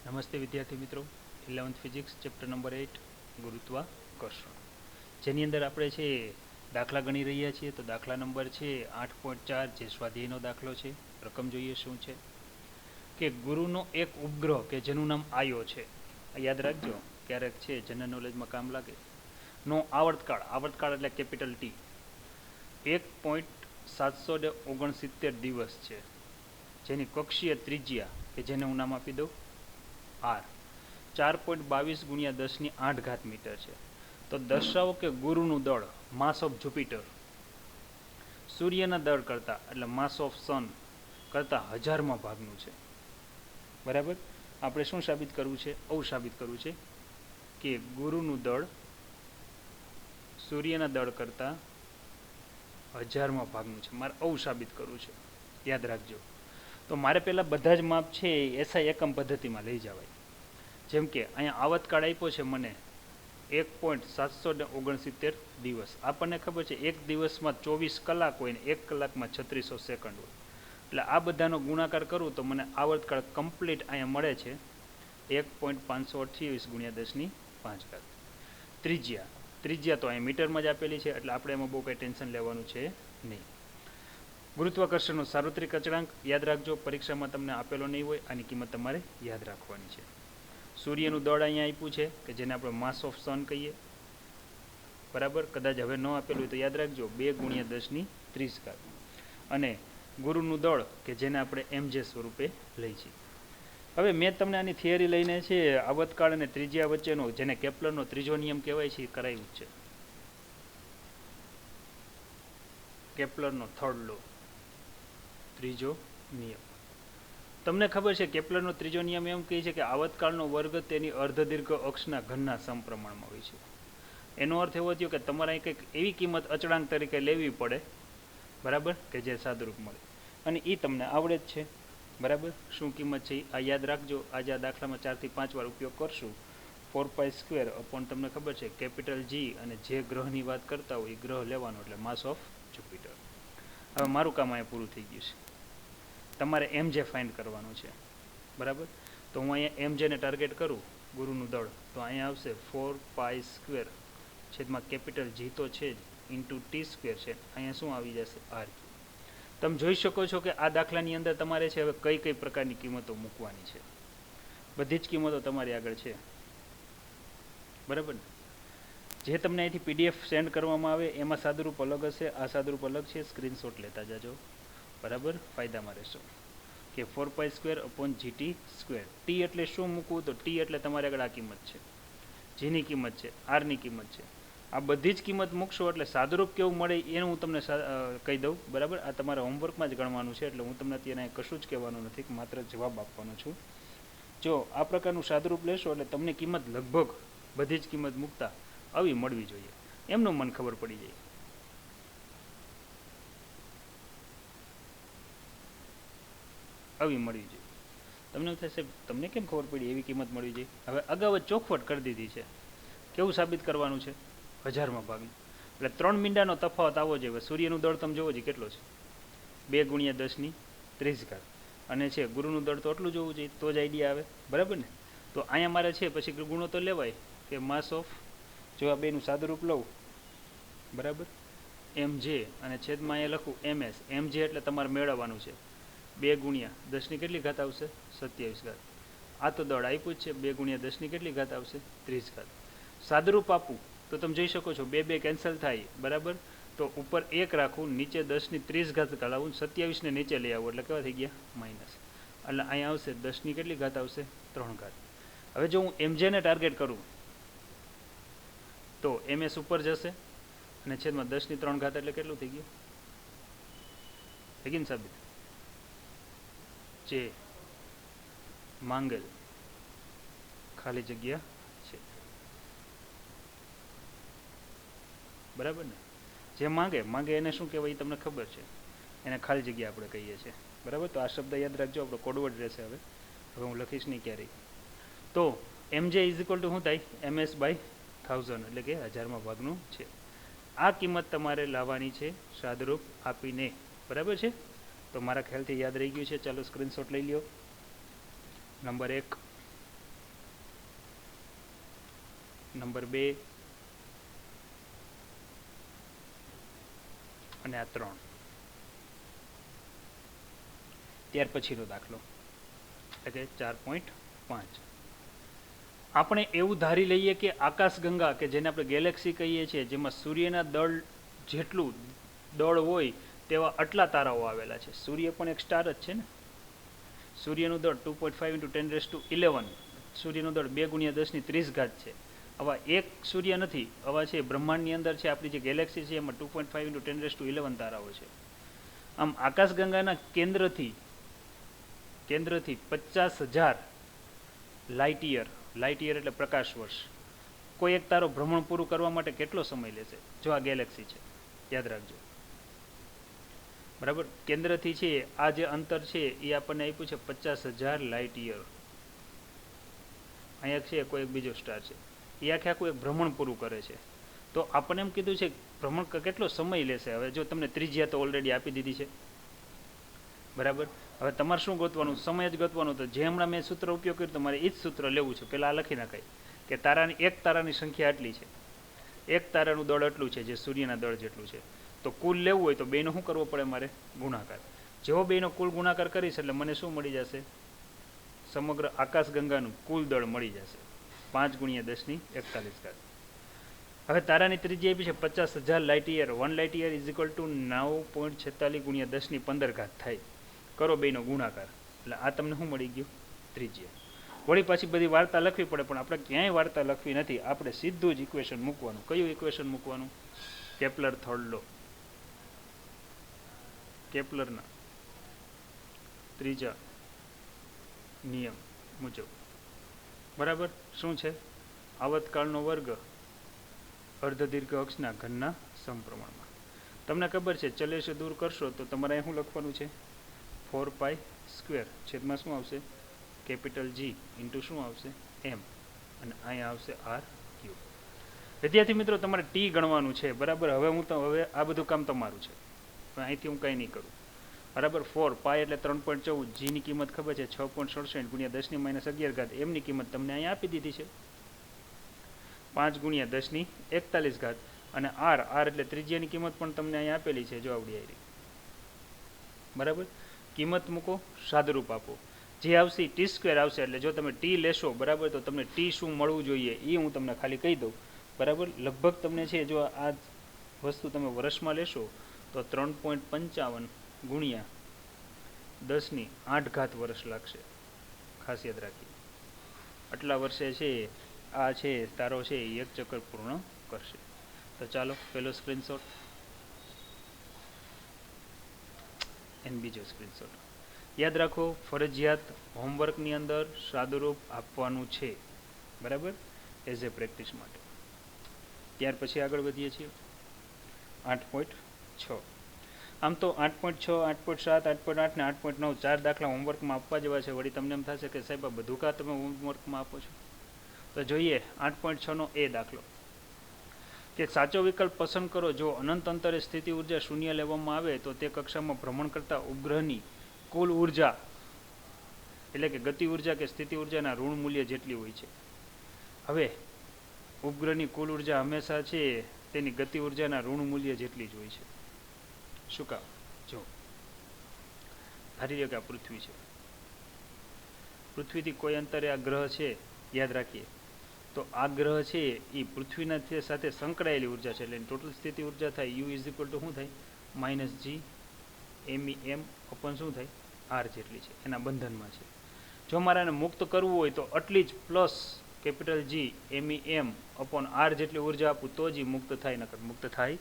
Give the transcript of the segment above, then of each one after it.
નમસ્તે વિદ્યાર્થી મિત્રો, 11th ફિઝિક્સ ચેપ્ટર નંબર 8 ગુરુત્વાકર્ષણ, જેની અંદર આપણે છે દાખલા ગણી રહ્યા છીએ. તો દાખલા નંબર છે 8.4, જે સ્વાધ્યાયનો દાખલો છે. રકમ જોઈએ શું છે કે ગુરુનો એક ઉપગ્રહ કે જેનું નામ આયો છે, યાદ રાખજો ક્યારેક છે જનરલ નોલેજમાં કામ લાગે, નો આવર્તકાળ એટલે કેપિટલ ટી 1.769 દિવસ છે, જેની કક્ષીય ત્રિજ્યા કે જેને હું નામ આપી દઉં આર 4.22 ગુણ્યા 10⁸ મીટર છે. તો દર્શાવો કે ગુરુનું દળ માસ ઓફ જુપિટર સૂર્યના દળ કરતાં એટલે માસ ઓફ સન કરતાં 1000માં ભાગનું છે. બરાબર, આપણે શું સાબિત કરવું છે? આવું સાબિત કરવું છે કે ગુરુનું દળ સૂર્યના દળ કરતાં 1000માં ભાગનું છે. મારે આવું સાબિત કરવું છે, યાદ રાખજો. તો મારે પહેલાં બધા જ માપ છે એસઆઈ એકમ પદ્ધતિમાં લઈ જવાય. જેમ કે અહીંયા આવતકાળ આપ્યો છે મને 1.769 દિવસ. આપણને ખબર છે એક દિવસમાં 24 કલાક હોય ને 1 કલાકમાં 3600 સેકન્ડ હોય. એટલે આ બધાનો ગુણાકાર કરું તો મને આવર્તકાળ કમ્પ્લીટ અહીંયા મળે છે 1.528 ગુણ્યા 10⁵. ત્રિજ્યા તો અહીંયા મીટરમાં જ આપેલી છે, એટલે આપણે એમાં બહુ કંઈ ટેન્શન લેવાનું છે નહીં. ગુરુત્વાકર્ષણનો સાર્વત્રિક અચળાંક યાદ રાખજો, પરીક્ષામાં તમને આપેલો નહીં હોય, આની કિંમત તમારે યાદ રાખવાની છે. સૂર્યનું દળ અહીંયા આપ્યું છે કે જેને આપણે માસ ઓફ સન કહીએ. બરાબર, કદાચ હવે ન આપેલું હોય તો યાદ રાખજો 2 ગુણ્યા 10⁵. અને ગુરુનું દળ કે જેને આપણે એમજે સ્વરૂપે લઈ છીએ. હવે મેં તમને આની થિયરી લઈને છે આવતકાળ અને ત્રિજ્યા વચ્ચેનો, જેને કેપ્લરનો ત્રીજો નિયમ કહેવાય છે, એ કરાવ્યું છે. કેપ્લરનો થર્ડ લો, ત્રીજો નિયમ. તમને ખબર છે કેપ્લરનો ત્રીજો નિયમ એમ કહે છે કે આવતકાળનો વર્ગ તેની અર્ધદીર્ઘ અક્ષના ઘનના સમપ્રમાણમાં હોય છે. એનો અર્થ એવો થયો કે તમારે અહીં કંઈક એવી કિંમત અચળાંક તરીકે લેવી પડે, બરાબર, કે જે સાદુરૂપ મળે, અને એ તમને આવડે જ છે. બરાબર, શું કિંમત છે આ યાદ રાખજો. આજે આ દાખલામાં 4 થી 5 વાર ઉપયોગ કરશું. 4π² અપોન તમને ખબર છે કેપિટલ જી, અને જે ગ્રહની વાત કરતા હોય એ ગ્રહ લેવાનો, એટલે માસ ઓફ જુપિટર. હવે મારું કામ અહીંયા પૂરું થઈ ગયું છે. તમારે એમજે ફાઇન્ડ કરવાનું છે. બરાબર, તો હું અહીંયા એમજેને ટાર્ગેટ કરું, ગુરુનું દળ, તો અહીંયા આવશે 4π² છેદમાં કેપિટલ જી તો છે જ ઇન્ટુ t² છે. અહીંયા શું આવી જશે? આર. તમે જોઈ શકો છો કે આ દાખલાની અંદર તમારે છે હવે કઈ કઈ પ્રકારની કિંમતો મૂકવાની છે. બધી જ કિંમતો તમારી આગળ છે. બરાબર ને? જે તમને અહીંથી પીડીએફ સેન્ડ કરવામાં આવે એમાં સાદુરૂપ અલગ હશે, આ સાદુરૂપ અલગ છે. સ્ક્રીનશોટ લેતા જાજો, બરાબર, ફાયદામાં રહેશો. કે 4π² અપોન GT². ટી એટલે શું મૂકવું? તો ટી એટલે તમારી આગળ આ કિંમત છે, જીની કિંમત છે, આરની કિંમત છે. આ બધી જ કિંમત મૂકશો એટલે સાદુરૂપ કેવું મળે એનું હું તમને કહી દઉં. બરાબર, આ તમારા હોમવર્કમાં જ ગણવાનું છે, એટલે હું તમને અત્યારે કશું જ કહેવાનું નથી, માત્ર જવાબ આપવાનો છું. જો આ પ્રકારનું સાદુરૂપ લેશો એટલે તમને કિંમત લગભગ બધી જ કિંમત મૂકતા આવી મળવી જોઈએ, એમનું મન ખબર પડી જાય. આવી મળવી જોઈએ. તમને એવું થશે તમને કેમ ખબર પડી એવી કિંમત મળવી જોઈએ? હવે અગાઉ જ ચોખવટ કરી દીધી છે. કેવું સાબિત કરવાનું છે? 1000માં ભાગનું. એટલે 3 મીંડાનો તફાવત આવવો જોઈએ. સૂર્યનું દળ તમે જોવો છે કેટલો છે? 2 ગુણ્યા 10⁵. અને છે ગુરુનું દળ તો એટલું જોવું જોઈએ, તો જ આઈડિયા આવે. બરાબર ને? તો અહીંયા મારે છે પછી ગુણો તો લેવાય કે માસ ઓફ, જો આ બેનું સાદુરૂપ લઉં, બરાબર, એમજે, અને છેદમાં અહીંયા લખું એમએસ. એમજે એટલે તમારે મેળવવાનું છે 2 ગુણ્યા 10⁻³ આવશે 27. આ તો દળ આપ્યું જ છે. 2 ગુણ્યા 10⁻³ આવશે 30. સાદુરૂપ આપું તો તમે જોઈ શકો છો 2 2 કેન્સલ થાય. બરાબર, તો ઉપર 1 રાખું, નીચે 10⁻³ કરાવું, 27ને નીચે લઈ આવું, એટલે કેવા થઈ ગયા? માઇનસ. એટલે અહીંયા આવશે 10⁻³ આવશે 3. હવે જો હું એમજેને ટાર્ગેટ કરું તો એમએસ ઉપર જશે, અને છેદમાં 10⁻³ એટલે કેટલું થઈ ગયું? થઈ ગયું ને સાબિત? જે માંગેલ ખાલી જગ્યા છે. બરાબર ને? જે માંગે એને શું કહેવાય એ તમને ખબર છે, એને ખાલી જગ્યા આપણે કહીએ છીએ. બરાબર, તો આ શબ્દ યાદ રાખજો, આપણો કોડવર્ડ રહેશે. હવે હું લખીશ નહીં ક્યારેય. તો એમજે ઇઝ ઇક્વલ ટુ શું થાય? MS/1000, એટલે કે 1000માં ભાગનું છે. આ કિંમત તમારે લાવવાની છે સાદુરૂપ આપીને. બરાબર છે? તો મારા ખ્યાલથી યાદ રહી ગયું છે. ચાલો સ્ક્રીનશોટ લઈ લ્યો. નંબર 1 નંબર 2 અને આ 3. ત્યાર પછીનો દાખલો એટલે કે 4.5. આપણે એવું ધારી લઈએ કે આકાશગંગા કે જેને આપણે ગેલેક્સી કહીએ છીએ, જેમાં સૂર્યના દળ જેટલું દળ હોય તેવા આટલા તારાઓ આવેલા છે. સૂર્ય પણ એક સ્ટાર જ છે ને. સૂર્યનું દળ 2.5 × 1011. સૂર્યનું દળ 2 × 10⁻30 છે. આવા એક સૂર્ય નથી, આવા છે બ્રહ્માંડની અંદર છે આપણી જે ગેલેક્સી છે એમાં 2.5 × 1011 તારાઓ છે. આમ આકાશગંગાના કેન્દ્રથી 50,000 લાઇટ યર, લાઇટ યર એટલે પ્રકાશ વર્ષ, કોઈ એક તારો ભ્રમણ પૂરું કરવા માટે કેટલો સમય લેશે? જો આ ગેલેક્સી છે, યાદ રાખજો. બરાબર, કેન્દ્રથી છે આ જે અંતર છે એ આપણને આપ્યું છે 50,000 લાઇટ યર. અહીંયા છે કોઈ એક બીજો સ્ટાર છે, એ આખું એક ભ્રમણ પૂરું કરે છે. તો આપણને એમ કીધું છે ભ્રમણ કેટલો સમય લેશે. હવે જો તમને ત્રિજ્યા તો ઓલરેડી આપી દીધી છે, બરાબર. હવે તમારે શું ગોતવાનું? સમય જ ગોતવાનો. તો જે હમણાં મેં સૂત્ર ઉપયોગ કર્યો તમારે એ જ સૂત્ર લેવું છે. પહેલાં આ લખી નાખાય કે એક તારાની સંખ્યા આટલી છે, એક તારાનું દળ આટલું છે જે સૂર્યના દળ જેટલું છે. તો કુલ લેવું હોય તો બેનો શું કરવો પડે મારે? ગુણાકાર. જેવો બેનો કુલ ગુણાકાર કરીશ એટલે મને શું મળી જશે? સમગ્ર આકાશગંગાનું કુલ દળ મળી જશે, 5 × 10⁻41. હવે તારાની ત્રિજ્યા આપી છે 50,000 લાઇટ યર. 1 લાઇટ યર = 9.46 × 10⁻15 થાય. કરો બેનો ગુણાકાર એટલે આ તમને શું મળી ગયું? ત્રિજ્યા. વળી પાછી બધી વાર્તા લખવી પડે, પણ આપણે ક્યાંય વાર્તા લખવી નથી. આપણે સીધું જ ઇક્વેશન મૂકવાનું. કયું ઇક્વેશન મૂકવાનું? કેપ્લર થર્ડ લો, કેપ્લરના ત્રીજા નિયમ મુજબ. બરાબર. શું છે? આવતકાળનો વર્ગ અર્ધદીર્ઘ અક્ષના ઘનના સમપ્રમાણમાં. તમને ખબર છે ચલેશે દૂર કરશો તો તમારે અહીં શું લખવાનું છે? 4π² છેદમાં શું આવશે? કેપિટલ G ઇન્ટુ શું આવશે? M, અને અહીંયા આવશે R3. વિદ્યાર્થી મિત્રો તમારે ટી ગણવાનું છે, બરાબર. હવે આ બધું કામ તમારું છે, અહીંથી હું કંઈ નહીં કરું, બરાબર. 4π એટલે 3.14. જીની કિંમત ખબર છે 6.67 × 10⁻11. એમની કિંમત તમને અહીંયા આપી દીધી છે 5 × 10⁻41. અને R એટલે ત્રિજ્યાની કિંમત પણ તમને અહીંયા આપેલી છે, જો આવડી આવી, બરાબર. કિંમત મૂકો, સાદુરૂપ આપો, જે આવશે T² આવશે. એટલે જો તમે ટી લેશો, બરાબર, તો તમને ટી શું મળવું જોઈએ એ હું તમને ખાલી કહી દઉં, બરાબર. લગભગ તમને છે જો આ વસ્તુ તમે વર્ષમાં લેશો તો 3.55 × 10⁸ વર્ષ લાગશે. ખાસ યાદ રાખીએ, આટલા વર્ષે છે આ છે તારો છે એ એક ચક્કર પૂર્ણ કરશે. તો ચાલો પહેલો સ્ક્રીનશોટ અને બીજો સ્ક્રીનશોટ. યાદ રાખો, ફરજિયાત હોમવર્કની અંદર સાદુરૂપ આપવાનું છે, બરાબર, એઝ એ પ્રેક્ટિસ માટે. ત્યાર પછી આગળ વધીએ છીએ 8.6. આમ તો 8.6, 8.7, 8.8 ને 8.9 4 દાખલા હોમવર્કમાં આપવા જેવા છે. વળી તમને એમ થશે કે સાહેબ આ બધું કાં તમે હોમવર્કમાં આપો છો? તો જોઈએ 8.6 એ દાખલો કે સાચો વિકલ્પ પસંદ કરો. જો અનંત અંતરે સ્થિતિ ઉર્જા શૂન્ય લેવામાં આવે તો તે કક્ષામાં ભ્રમણ કરતા ઉપગ્રહની કુલ ઉર્જા એટલે કે ગતિ ઉર્જા કે સ્થિતિ ઉર્જાના ઋણ મૂલ્ય જેટલી હોય છે. હવે ઉપગ્રહની કુલ ઉર્જા હંમેશા છે તેની ગતિ ઉર્જાના ઋણ મૂલ્ય જેટલી જ હોય છે. શું કામ? જો ધારી લો કે આ પૃથ્વી છે, પૃથ્વીથી કોઈ અંતરે આ ગ્રહ છે, યાદ રાખીએ. તો આ ગ્રહ છે એ પૃથ્વીના સાથે સંકળાયેલી ઉર્જા છે, એટલે ટોટલ સ્થિતિ ઉર્જા થાય U = શું થાય? -G MEM / શું થાય? R જેટલી છે, એના બંધનમાં છે. જો મારે એને મુક્ત કરવું હોય તો આટલી જ plus capital G MEM / R જેટલી ઉર્જા આપું તો જ મુક્ત થાય, નકર મુક્ત થાય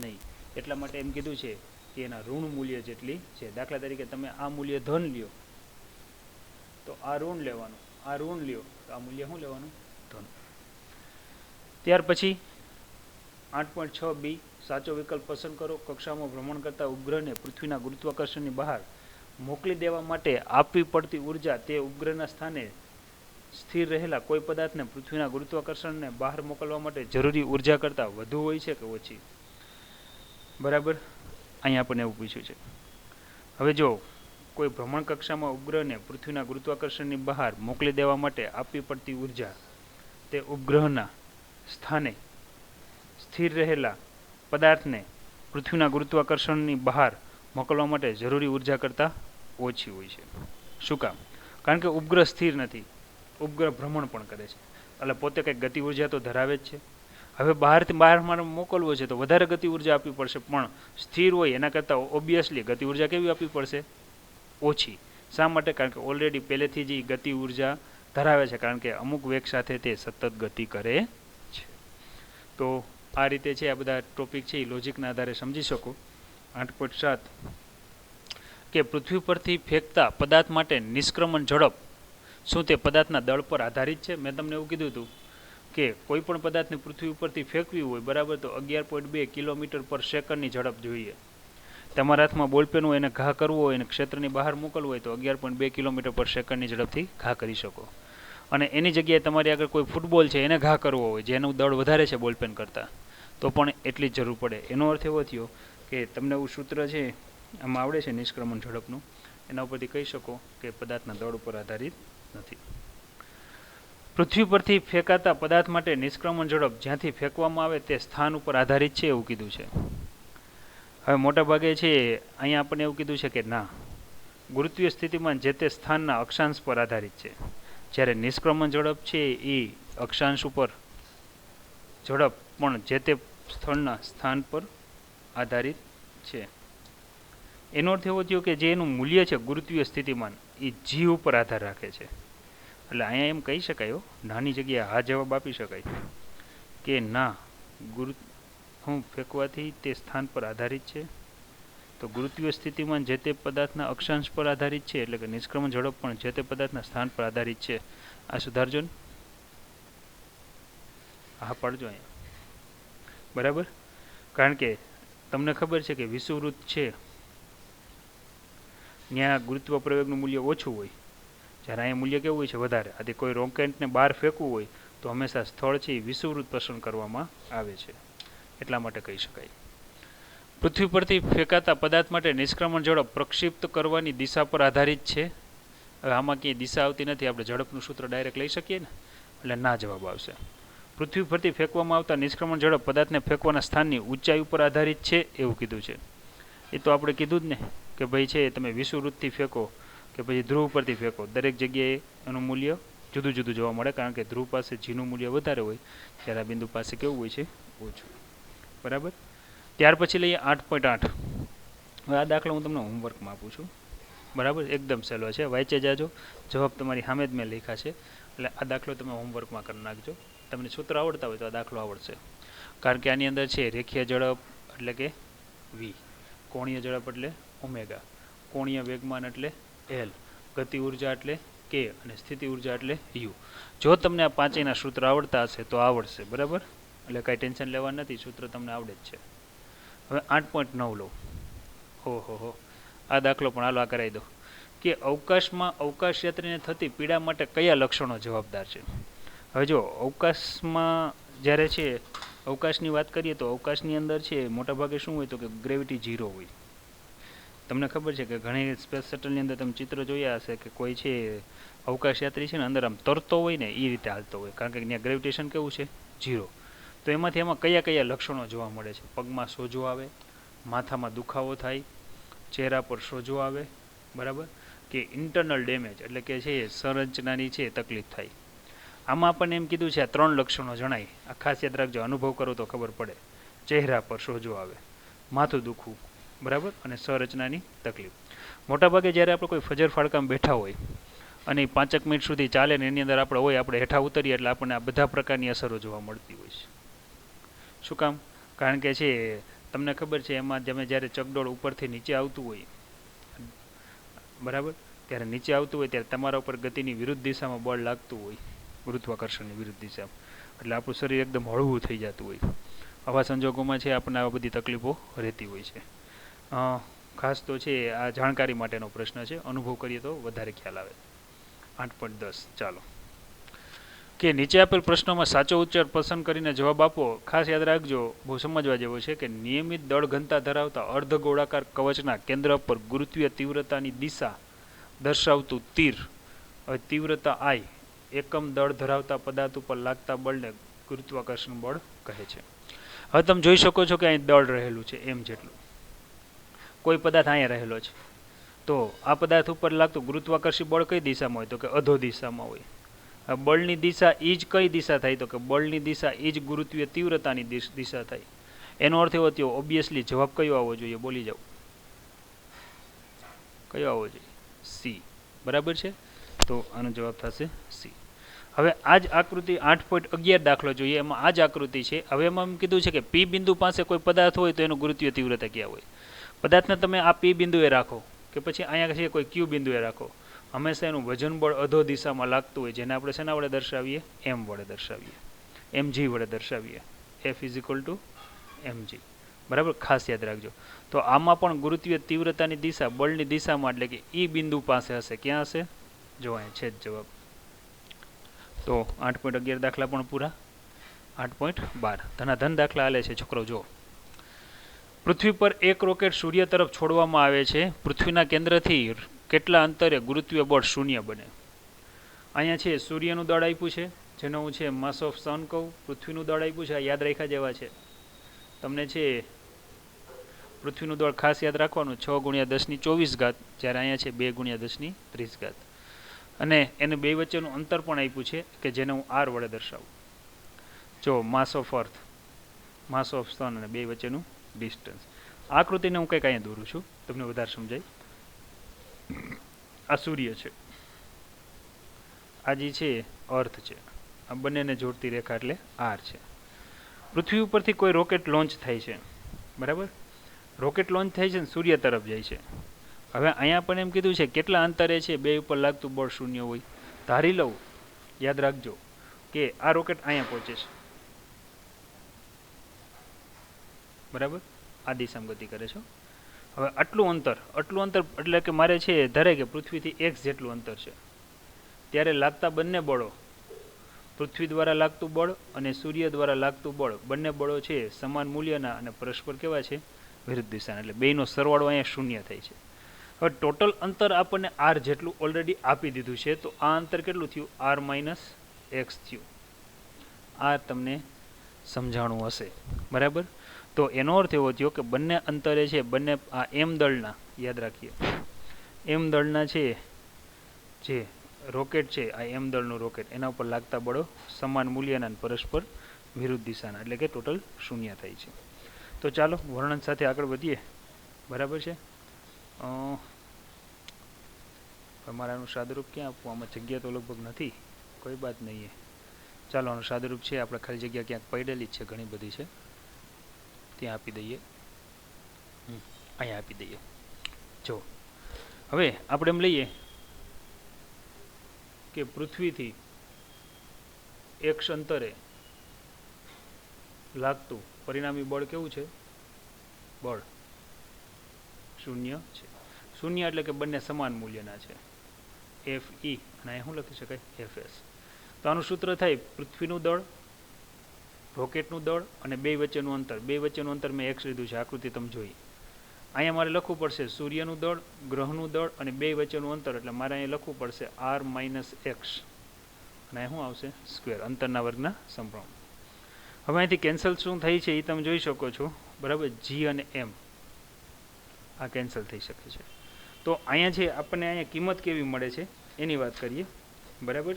નહીં. એટલા માટે એમ કીધું છે કે એના ઋણ મૂલ્ય જેટલી છે. દાખલા તરીકે તમે આ મૂલ્ય ધન લ્યો તો આ ઋણ લેવાનું, આ ઋણ લ્યો તો આ મૂલ્ય શું લેવાનું? ધન. ત્યાર પછી 8.6B સાચો વિકલ્પ પસંદ કરો. કક્ષામાં ભ્રમણ કરતા ઉપગ્રહને પૃથ્વીના ગુરુત્વાકર્ષણની બહાર મોકલી દેવા માટે આપવી પડતી ઉર્જા તે ઉપગ્રહના સ્થાને સ્થિર રહેલા કોઈ પદાર્થને પૃથ્વીના ગુરુત્વાકર્ષણને બહાર મોકલવા માટે જરૂરી ઉર્જા કરતાં વધુ હોય છે કે ઓછી? બરાબર, અહીંયા આપણને એવું પૂછ્યું છે. હવે જો કોઈ ભ્રમણ કક્ષામાં ઉપગ્રહને પૃથ્વીના ગુરુત્વાકર્ષણની બહાર મોકલી દેવા માટે આપવી પડતી ઉર્જા તે ઉપગ્રહના સ્થાને સ્થિર રહેલા પદાર્થને પૃથ્વીના ગુરુત્વાકર્ષણની બહાર મોકલવા માટે જરૂરી ઉર્જા કરતાં ઓછી હોય છે. શું કામ? કારણ કે ઉપગ્રહ સ્થિર નથી, ઉપગ્રહ ભ્રમણ પણ કરે છે, એટલે પોતે કંઈક ગતિ ઉર્જા તો ધરાવે જ છે. હવે બહારથી બહાર મારે મોકલવો છે તો વધારે ગતિ ઉર્જા આપવી પડશે, પણ સ્થિર હોય એના કરતાં ઓબ્વિયસલી ગતિ ઉર્જા કેવી આપવી પડશે? ઓછી. શા માટે? કારણ કે ઓલરેડી પહેલેથી જ ગતિ ઉર્જા ધરાવે છે, કારણ કે અમુક વેગ સાથે તે સતત ગતિ કરે છે. તો આ રીતે છે, આ બધા ટોપિક છે એ લોજિકના આધારે સમજી શકો. 8.7 કે પૃથ્વી પરથી ફેંકતા પદાર્થ માટે નિષ્ક્રમણ ઝડપ શું તે પદાર્થના દળ પર આધારિત છે? મેં તમને એવું કીધું હતું કે કોઈ પણ પદાર્થને પૃથ્વી ઉપરથી ફેંકવી હોય બરાબર, તો 11.2 કિલોમીટર પર સેકન્ડની ઝડપ જોઈએ. તમારા હાથમાં બોલપેન હોય એને ઘા કરવો હોય અને ક્ષેત્રની બહાર મોકલવું હોય તો 11.2 કિલોમીટર પર સેકન્ડની ઝડપથી ઘા કરી શકો. અને એની જગ્યાએ તમારી આગળ કોઈ ફૂટબોલ છે એને ઘા કરવો હોય જેનું દળ વધારે છે બોલપેન કરતાં, તો પણ એટલી જ જરૂર પડે. એનો અર્થ એવો થયો કે તમને એવું સૂત્ર છે આમાં આવડે છે નિષ્ક્રમણ ઝડપનું, એના ઉપરથી કહી શકો કે પદાર્થના દળ ઉપર આધારિત નથી. પૃથ્વી પરથી ફેંકાતા પદાર્થ માટે નિષ્ક્રમણ ઝડપ જ્યાંથી ફેંકવામાં આવે તે સ્થાન ઉપર આધારિત છે એવું કીધું છે. હવે મોટાભાગે છે અહીંયા આપણને એવું કીધું છે કે ના, ગુરુત્વીય સ્થિતિમાં જે તે સ્થાનના અક્ષાંશ પર આધારિત છે, જ્યારે નિષ્ક્રમણ ઝડપ છે એ અક્ષાંશ ઉપર ઝડપ પણ જે તે સ્થળના સ્થાન પર આધારિત છે. એનો અર્થ એવો થયો કે જે એનું મૂલ્ય છે ગુરુત્વીય સ્થિતિમાન એ જી ઉપર આધાર રાખે છે. એટલે અહીંયા એમ કહી શકાય, નાની જગ્યાએ હા જવાબ આપી શકાય કે ના, હું ફેંકવાથી તે સ્થાન પર આધારિત છે, તો ગુરુત્વીય સ્થિતિમાન જે તે પદાર્થના અક્ષાંશ પર આધારિત છે, એટલે કે નિષ્ક્રમણ ઝડપ પણ જે તે પદાર્થના સ્થાન પર આધારિત છે. આ સુધારજો ને, હા પાડજો અહીંયા, બરાબર. કારણ કે તમને ખબર છે કે વિષુવવૃત્ત છે ત્યાં ગુરુત્વ પ્રયોગનું મૂલ્ય ઓછું હોય, જ્યારે અહીંયા મૂલ્ય કેવું હોય છે વધારે. આથી કોઈ રોકેટને બહાર ફેંકવું હોય તો હંમેશા સ્થળ છે એ વિષુવવૃત્ત પસંદ કરવામાં આવે છે, એટલા માટે કહી શકાય. પૃથ્વી પરથી ફેંકાતા પદાર્થ માટે નિષ્ક્રમણ ઝડપ પ્રક્ષિપ્ત કરવાની દિશા પર આધારિત છે. હવે આમાં ક્યાંય દિશા આવતી નથી, આપણે ઝડપનું સૂત્ર ડાયરેક્ટ લઈ શકીએ ને, એટલે ના જવાબ આવશે. પૃથ્વી પરથી ફેંકવામાં આવતા નિષ્ક્રમણ ઝડપ પદાર્થને ફેંકવાના સ્થાનની ઊંચાઈ ઉપર આધારિત છે એવું કીધું છે. એ તો આપણે કીધું જ ને કે ભાઈ છે તમે વિષુવવૃત્તથી ફેંકો કે પછી ધ્રુવ પરથી ફેંકો, દરેક જગ્યાએ એનું મૂલ્ય જુદું જુદું જોવા મળે, કારણ કે ધ્રુવ પાસે જીનું મૂલ્ય વધારે હોય જ્યારે આ બિંદુ પાસે કેવું હોય છે? ઓછું. બરાબર. ત્યાર પછી લઈએ 8.8. હવે આ દાખલો હું તમને હોમવર્કમાં આપું છું, બરાબર. એકદમ સહેલો છે, વાંચે જાજો, જવાબ તમારી સામે જ મેં લખ્યા છે, એટલે આ દાખલો તમે હોમવર્કમાં કરી નાખજો. તમને સૂત્ર આવડતા હોય તો આ દાખલો આવડશે, કારણ કે આની અંદર છે રેખીય ઝડપ એટલે કે વી, કોણીય ઝડપ એટલે ઓમેગા, કોણીય વેગમાન એટલે એલ, ગતિ ઉર્જા એટલે કે અને સ્થિતિ ઉર્જા એટલે યુ. જો તમને આ પાંચેયના સૂત્ર આવડતા હશે તો આવડશે, બરાબર. એટલે કાંઈ ટેન્શન લેવા નથી, સૂત્ર તમને આવડે જ છે. હવે 8.9 લો. ઓહો, આ દાખલો પણ હાલો આ કરાવી દો કે અવકાશમાં અવકાશયાત્રીને થતી પીડા માટે કયા લક્ષણો જવાબદાર છે. હવે જો અવકાશમાં જ્યારે છે અવકાશની વાત કરીએ તો અવકાશની અંદર છે મોટાભાગે શું હોય તો કે ગ્રેવિટી 0 હોય. તમને ખબર છે કે ઘણી સ્પેસ શટલની અંદર તમે ચિત્ર જોયા હશે કે કોઈ છે અવકાશયાત્રી છે ને અંદર આમ તરતો હોય ને એ રીતે હાલતો હોય, કારણ કે ત્યાં ગ્રેવિટેશન કેવું છે? 0. તો એમાં કયા કયા લક્ષણો જોવા મળે છે? પગમાં સોજો આવે, માથામાં દુખાવો થાય, ચહેરા પર સોજો આવે, બરાબર, કે ઇન્ટરનલ ડેમેજ એટલે કે છે સંરચનાની છે તકલીફ થાય. આમાં આપણને એમ કીધું છે આ 3 લક્ષણો જણાય, આ ખાસ યાદ રાખજો, અનુભવ કરો તો ખબર પડે. ચહેરા પર સોજો આવે, માથું દુખવું, બરાબર, અને સંરચનાની તકલીફ. મોટાભાગે જ્યારે આપણે કોઈ ફજર ફાળકામાં બેઠા હોય અને 5 મિનિટ સુધી ચાલે ને એની અંદર આપણે હેઠા ઉતરીએ એટલે આપણને આ બધા પ્રકારની અસરો જોવા મળતી હોય છે. શું કામ? કારણ કે છે તમને ખબર છે એમાં જ્યારે ચકડોળ ઉપરથી નીચે આવતું હોય, બરાબર, ત્યારે નીચે આવતું હોય ત્યારે તમારા ઉપર ગતિની વિરુદ્ધ દિશામાં બળ લાગતું હોય, ગુરુત્વાકર્ષણની વિરુદ્ધ દિશામાં, એટલે આપણું શરીર એકદમ હળવું થઈ જતું હોય. આવા સંજોગોમાં છે આપણને આ બધી તકલીફો રહેતી હોય છે. ખાસ તો છે આ જાણકારી માટેનો પ્રશ્ન છે, અનુભવ કરીએ તો વધારે ખ્યાલ આવે. 8.10 ચાલો કે નીચે આપેલ પ્રશ્નોમાં સાચો ઉચ્ચાર પસંદ કરીને જવાબ આપો. ખાસ યાદ રાખજો, બહુ સમજવા જેવો છે કે નિયમિત દળ ઘનતા ધરાવતા અર્ધગોળાકાર કવચના કેન્દ્ર પર ગુરુત્વીય તીવ્રતાની દિશા દર્શાવતું તીર, હવે તીવ્રતા આઈ, એકમ દળ ધરાવતા પદાર્થ ઉપર લાગતા બળને ગુરુત્વાકર્ષણ બળ કહે છે. હવે તમે જોઈ શકો છો કે અહીં દળ રહેલું છે એમ જેટલું. કોઈ પદાર્થ અહીંયા રહેલો છે તો આ પદાર્થ ઉપર લાગતું ગુરુત્વાકર્ષી બળ કઈ દિશામાં હોય તો કે અધો દિશામાં હોય. આ બળની દિશા એ જ કઈ દિશા થાય તો કે બળની દિશા એ જ ગુરુત્વીય તીવ્રતાની દિશા થાય. એનો અર્થ એવો થયો ઓબ્વિયસલી જવાબ કયો આવવો જોઈએ બોલી જાઓ. કયો આવવો જોઈએ? સી. બરાબર છે. તો આનો જવાબ થશે સી. હવે આ જ આકૃતિ 8.11 દાખલો જોઈએ. એમાં આ જ આકૃતિ છે. હવે એમાં એમ કીધું છે કે પી બિંદુ પાસે કોઈ પદાર્થ હોય તો એનું ગુરુત્વીય તીવ્રતા ક્યાં હોય. પદાર્થને તમે આ પી બિંદુએ રાખો કે પછી અહીંયા છે કોઈ ક્યુ બિંદુએ રાખો, હંમેશા એનું વજન બળ અધો દિશામાં લાગતું હોય, જેને આપણે શેના વડે દર્શાવીએ? એમ વડે દર્શાવીએ, mg વડે દર્શાવીએ. F = mg. બરાબર, ખાસ યાદ રાખજો. તો આમાં પણ ગુરુત્વીય તીવ્રતાની દિશા બળની દિશામાં એટલે કે ઈ બિંદુ પાસે હશે. ક્યાં હશે? જો અહીંયા છે જ જવાબ. તો 8.11 દાખલા પણ પૂરા. 8.12 ધનાધન દાખલા હાલે છે છોકરો. જો પૃથ્વી પર એક રોકેટ સૂર્ય તરફ છોડવામાં આવે છે. પૃથ્વીના કેન્દ્રથી કેટલા અંતરે ગુરુત્વીય બળ શૂન્ય બને? અહીંયા છે સૂર્યનું દળ આપ્યું છે જેનો હું છે માસ ઓફ સન કહું. પૃથ્વીનું દળ આપ્યું છે, આ યાદ રાખ્યા જેવા છે. તમને છે પૃથ્વીનું દળ ખાસ યાદ રાખવાનું 6 × 10⁻²4, જ્યારે અહીંયા છે 2 × 10⁻30. અને એને બે વચ્ચેનું અંતર પણ આપ્યું છે કે જેને હું આર વડે દર્શાવું. જો માસ ઓફ અર્થ, માસ ઓફ સન અને બે વચ્ચેનું ડિસ્ટન્સ. આકૃતિને હું કંઈક અહીંયા દોરું છું તમને વધારે સમજાય. આ સૂર્ય છે, આ જે છે અર્થ છે, આ બંનેને જોડતી રેખા એટલે આર છે. પૃથ્વી ઉપરથી કોઈ રોકેટ લોન્ચ થાય છે. બરાબર, રોકેટ લોન્ચ થાય છે ને સૂર્ય તરફ જાય છે. હવે અહીંયા પણ એમ કીધું છે કેટલા અંતરે છે બે ઉપર લાગતું બળ શૂન્ય હોય. ધારી લઉં, યાદ રાખજો કે આ રોકેટ અહીંયા પહોંચે છે. બરાબર, આ દિશામાં ગતિ કરે છે. હવે આટલું અંતર એટલે કે મારે છે ધારે કે પૃથ્વીથી x જેટલું અંતર છે, ત્યારે લાગતા બંને બળો, પૃથ્વી દ્વારા લાગતું બળ અને સૂર્ય દ્વારા લાગતું બળ, બંને બળો છે સમાન મૂલ્યના અને પરસ્પર કેવા છે? વિરુદ્ધ દિશાના. એટલે બેનો સરવાળો અહીંયા શૂન્ય થાય છે. હવે ટોટલ અંતર આપણને r જેટલું ઓલરેડી આપી દીધું છે. તો આ અંતર કેટલું થયું? r - x થયું. આ તમને સમજાણું હશે. બરાબર, તો એનો અર્થ એવો થયો કે બંને અંતરે છે, બંને આ એમ દળના, યાદ રાખીએ એમ દળના છે જે રોકેટ છે, આ એમ દળનું રોકેટ, એના ઉપર લાગતા બળો સમાન મૂલ્યના અને પરસ્પર વિરુદ્ધ દિશાના, એટલે કે ટોટલ શૂન્ય થાય છે. તો ચાલો વર્ણન સાથે આગળ વધીએ. બરાબર છે. તમારાનું સાદુરૂપ ક્યાં આપવું? આમાં જગ્યા તો લગભગ નથી. કોઈ બાત નહીં. ચાલો આનું સાદુરૂપ છે, આપણે ખાલી જગ્યા ક્યાંક પડેલી જ છે, ઘણી બધી છે, ત્યાં આપી દઈએ. અહીંયા આપી દઈએ. જો હવે આપણે એમ લઈએ કે પૃથ્વીથી x અંતરે લાગતું પરિણામી બળ કેવું છે? બળ શૂન્ય છે. શૂન્ય એટલે કે બંને સમાન મૂલ્યના છે. Fe અને અહીં શું લખી શકાય? Fs. તો આનું સૂત્ર થાય પૃથ્વીનું દળ, રોકેટનું દળ અને બે વચ્ચેનું અંતર. બે વચ્ચેનું અંતર મેં x લીધું છે, આકૃતિ તમે જોઈ. અહીંયા મારે લખવું પડશે સૂર્યનું દળ, ગ્રહનું દળ અને બે વચ્ચેનું અંતર, એટલે મારે અહીંયા લખવું પડશે r - x અને શું આવશે? સ્ક્વેર, અંતરના વર્ગના સમપ્રમાણ. હવે અહીંથી કેન્સલ શું થઈ છે એ તમે જોઈ શકો છો. બરાબર, g અને m આ કેન્સલ થઈ શકે છે. તો અહીંયા છે આપણને અહીંયા કિંમત કેવી મળે છે એની વાત કરીએ. બરાબર,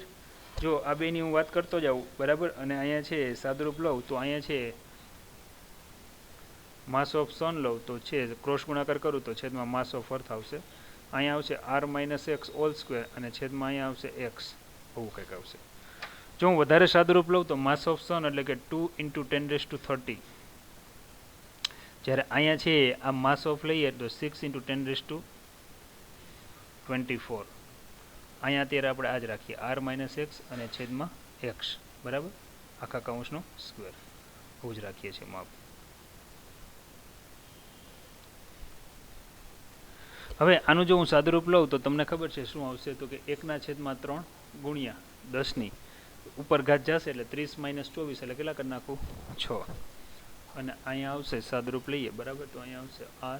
જો આ બેની હું વાત કરતો જાઉં. બરાબર, અને અહીંયા છે સાદુરૂપ લઉં તો અહીંયા છે માસ ઓફ સન લઉં તો છે ક્રોસ ગુણાકાર કરું તો છેદમાં માસ ઓફ અર્થ આવશે. અહીંયા આવશે r - x હોલ સ્ક્વેર અને છેદમાં અહીંયા આવશે x. આવું કંઈક આવશે. જો હું વધારે સાદુરૂપ લઉં તો માસ ઓફ સન એટલે કે 2 × 10⁻30. જ્યારે અહીંયા છે આ માસ ઓફ લઈએ તો 6 × 10⁻24. અહીંયા અત્યારે આપણે આ જ રાખીએ r - x અને છેદમાં x. બરાબર, આખા કૌંસનો સ્ક્વેર એવું જ રાખીએ છીએ માપ. હવે આનું જો હું સાદુરૂપ લઉં તો તમને ખબર છે શું આવશે? તો કે 1/3 × 10 ઉપર ઘાત જશે એટલે 30 - 24 એટલે કેટલા કરી નાખું? 6. અને અહીંયા આવશે સાદુરૂપ લઈએ. બરાબર, તો અહીંયા આવશે r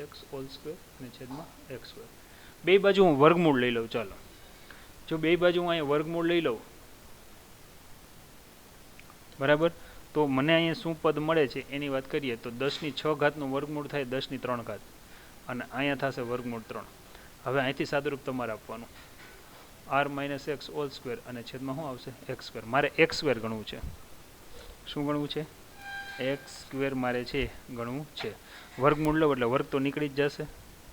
- x હોલ સ્ક્વેર અને છેદમાં x સ્ક્વેર. બે બાજુ હું વર્ગમૂળ લઈ લઉં. ચાલો, જો બે બાજુ હું અહીંયા વર્ગમૂળ લઈ લઉં બરાબર. તો મને અહીંયા શું પદ મળે છે એની વાત કરીએ તો 10⁶ વર્ગમૂળ થાય 10⁻³ અને અહીંયા થશે વર્ગમૂળ 3. હવે અહીંથી સાદુરૂપ તમારે આપવાનું r-x² અને છેદમાં શું આવશે x². મારે x² ગણવું છે. શું ગણવું છે? x² મારે છે ગણવું છે. વર્ગમૂળ લો એટલે વર્ગ તો નીકળી જ જશે.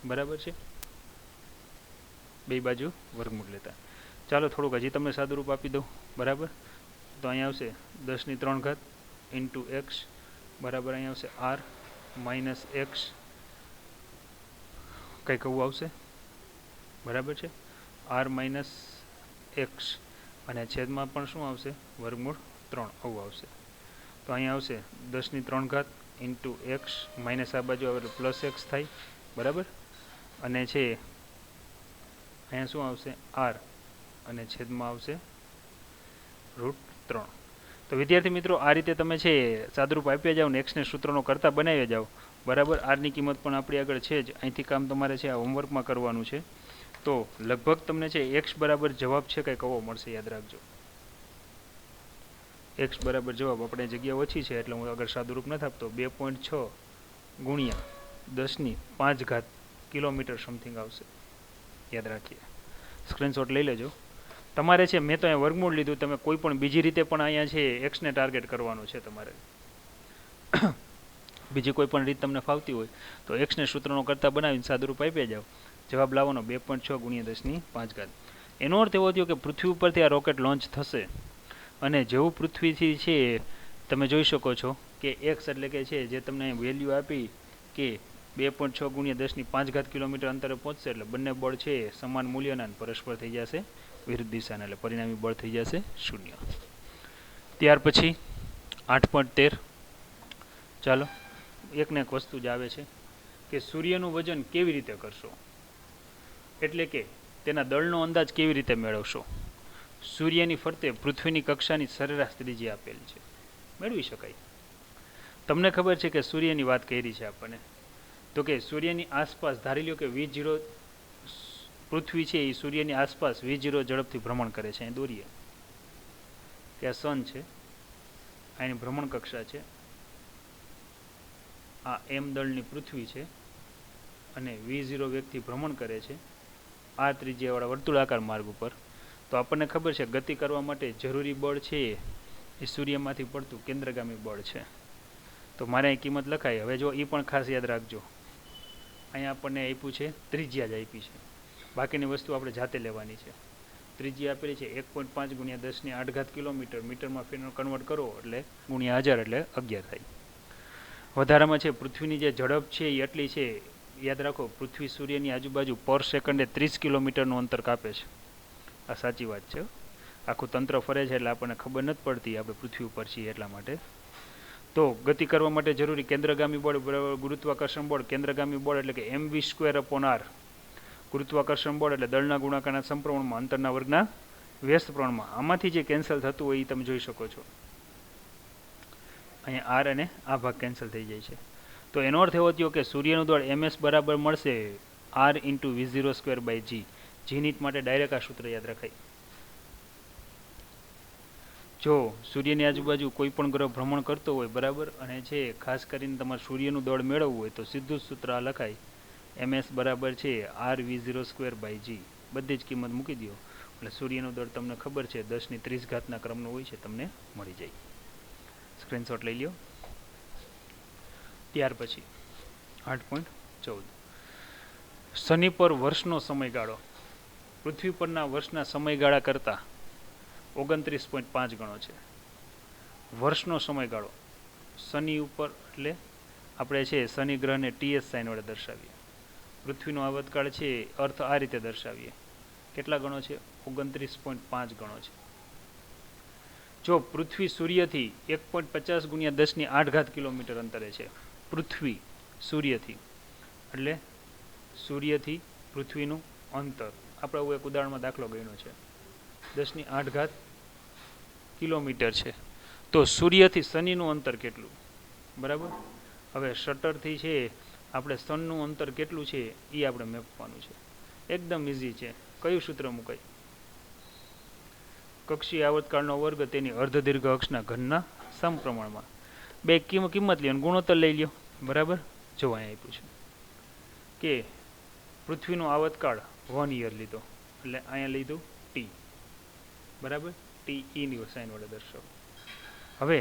બરાબર છે. બે બાજુ વર્ગમૂળ લેતા. ચાલો થોડુંક હજી તમને સાદુરૂપ આપી દઉં. બરાબર. તો અહીંયા આવશે 10⁻³ ઇન્ટુ x બરાબર અહીંયા આવશે r-x કંઈક આવું આવશે. બરાબર છે. r-x અને છેદમાં પણ શું આવશે વર્ગમૂળ 3 આવું આવશે. તો અહીંયા આવશે 10⁻³ ઇન્ટુ x માઇનસ આ બાજુ આવે પ્લસ x થાય. બરાબર. અને છે અહીંયા શું આવશે r અને છેદમાં આવશે √3. તો વિદ્યાર્થી મિત્રો આ રીતે તમે છે સાદુરૂપ આપ્યા જાઓ ને એક્સને સૂત્રનો કરતા બનાવ્યા જાઓ. બરાબર. આરની કિંમત પણ આપણી આગળ છે જ. અહીંથી કામ તમારે છે આ હોમવર્કમાં કરવાનું છે. તો લગભગ તમને છે એક્સ બરાબર જવાબ છે કંઈક આવો મળશે. યાદ રાખજો એક્સ બરાબર જવાબ. આપણે જગ્યા ઓછી છે એટલે હું આગળ સાદુરૂપ નથી આપતો. 2.6 ગુણ્યા 10⁵ કિલોમીટર સમથિંગ આવશે. યાદ રાખીએ. સ્ક્રીનશોટ લઈ લેજો. તમારે છે મેં તો અહીંયા વર્ગમૂળ લીધું. તમે કોઈ પણ બીજી રીતે પણ અહીંયા છે એક્સને ટાર્ગેટ કરવાનું છે તમારે. બીજી કોઈ પણ રીત તમને ફાવતી હોય તો એક્સને સૂત્રનો કરતા બનાવીને સાદુરૂપ આપ્યા જાઓ. જવાબ લાવવાનો 2.6 ગુણ્યા 10⁵. એનો અર્થ એવો થયો કે પૃથ્વી ઉપરથી આ રોકેટ લોન્ચ થશે અને જેવું પૃથ્વીથી છે તમે જોઈ શકો છો કે એક્સ એટલે કે છે જે તમને વેલ્યુ આપી કે 2.6 ગુણ્યા 10⁵ કિલોમીટર અંતરે પહોંચશે એટલે બંને બળ છે સમાન મૂલ્યના પરસ્પર થઈ જશે વિરુદ્ધ દિશાના એટલે પરિણામી બળ થઈ જશે 0. ત્યાર પછી 8.13 ચાલો એકને એક વસ્તુ જ આવે છે કે સૂર્યનું વજન કેવી રીતે કરશો એટલે કે તેના દળનો અંદાજ કેવી રીતે મેળવશો. સૂર્યની ફરતે પૃથ્વીની કક્ષાની સરેરાશ ત્રિજ્યા આપેલ છે. મેળવી શકાય. તમને ખબર છે કે સૂર્યની વાત કરી છે આપણને તો કે સૂર્યની આસપાસ ધારી લો કે V0 પૃથ્વી છે એ સૂર્યની આસપાસ V0 ઝડપથી ભ્રમણ કરે છે. અહીં દોરીએ કે આ સન છે આની ભ્રમણ કક્ષા છે. આ m દળની પૃથ્વી છે અને V0 વેગથી ભ્રમણ કરે છે આ ત્રિજ્યાવાળા વર્તુળાકાર માર્ગ ઉપર. તો આપણને ખબર છે ગતિ કરવા માટે જરૂરી બળ છે એ સૂર્યમાંથી પડતું કેન્દ્રગામી બળ છે. તો મારે અહીં કિંમત લખાય. હવે જો એ પણ ખાસ યાદ રાખજો અહીંયા આપણને આપ્યું છે ત્રિજ્યા જ આપી છે. બાકીની વસ્તુ આપણે જાતે લેવાની છે. ત્રિજ્યા આપેલી છે 1.5 ગુણ્યા 10⁸ કિલોમીટર. મીટરમાં કન્વર્ટ કરો એટલે ગુણ્યા 1000 એટલે 11 થાય. વધારામાં છે પૃથ્વીની જે ઝડપ છે એ એટલી છે. યાદ રાખો પૃથ્વી સૂર્યની આજુબાજુ પર સેકન્ડે 30 કિલોમીટરનું અંતર કાપે છે. આ સાચી વાત છે. આખું તંત્ર ફરે છે એટલે આપણને ખબર નથી પડતી આપણે પૃથ્વી ઉપર છીએ એટલા માટે. તો ગતિ કરવા માટે જરૂરી કેન્દ્રગામી બળ બરાબર ગુરુત્વાકર્ષણ બળ. કેન્દ્રગામી બળ એટલે કે mv²/r. ગુરુત્વાકર્ષણ બળ એટલે દળના ગુણાકારના સમપ્રમાણમાં અંતરના વર્ગના વ્યસ્ત પ્રમાણમાં. આમાંથી જે કેન્સલ થતું હોય એ તમે જોઈ શકો છો. અહીંયા r અને આ ભાગ કેન્સલ થઈ જાય છે. તો એનો અર્થ એવો થયો કે સૂર્યનું દળ ms બરાબર મળશે r × V02/g. જીનિટ માટે ડાયરેક્ટ આ સૂત્ર યાદ રખાય. જો સૂર્યની આજુબાજુ કોઈ પણ ગ્રહ ભ્રમણ કરતો હોય બરાબર અને છે ખાસ કરીને તમારે સૂર્યનું દળ મેળવવું હોય તો સીધું જ સૂત્ર આ લખાય ms બરાબર છે r V02/g. બધી જ કિંમત મૂકી દો એટલે સૂર્યનું દળ તમને ખબર છે 10⁻30 ક્રમનું હોય છે તમને મળી જાય. સ્ક્રીનશોટ લઈ લ્યો. ત્યાર પછી 8.14 શનિ પર વર્ષનો સમયગાળો પૃથ્વી પરના વર્ષના સમયગાળા કરતાં 29.5 ગણો છે. વર્ષનો સમયગાળો શનિ ઉપર એટલે આપણે છે શનિ ગ્રહને TS સાઇન વડે દર્શાવીએ. પૃથ્વીનો આવતકાળ છે અર્થ આ રીતે દર્શાવીએ. કેટલા ગણો છે? 29.5 ગણો છે. જો પૃથ્વી સૂર્યથી 1.50 ગુણ્યા 10⁸ કિલોમીટર અંતરે છે. પૃથ્વી સૂર્યથી એટલે સૂર્યથી પૃથ્વીનું અંતર આપણે આવું એક ઉદાહરણમાં દાખલો ગણ્યો છે 10⁸ કિલોમીટર છે. તો સૂર્યથી શનિનું અંતર કેટલું? બરાબર. હવે શટરથી છે આપણે સનનું અંતર કેટલું છે એ આપણે મેપવાનું છે. એકદમ ઇઝી છે. કયું સૂત્ર મુકાય? કક્ષીય આવતકાળનો વર્ગ તેની અર્ધદીર્ઘ અક્ષના ઘનના સમપ્રમાણમાં. બે કિંમત લ્યો અને ગુણોત્તર લઈ લ્યો. બરાબર. જો અહીંયા આપ્યું છે કે પૃથ્વીનો આવતકાળ 1 યર લીધો, એટલે અહીંયા લીધું ટી. બરાબર. ટી ઈની સાઈન વડે દર્શાવો. હવે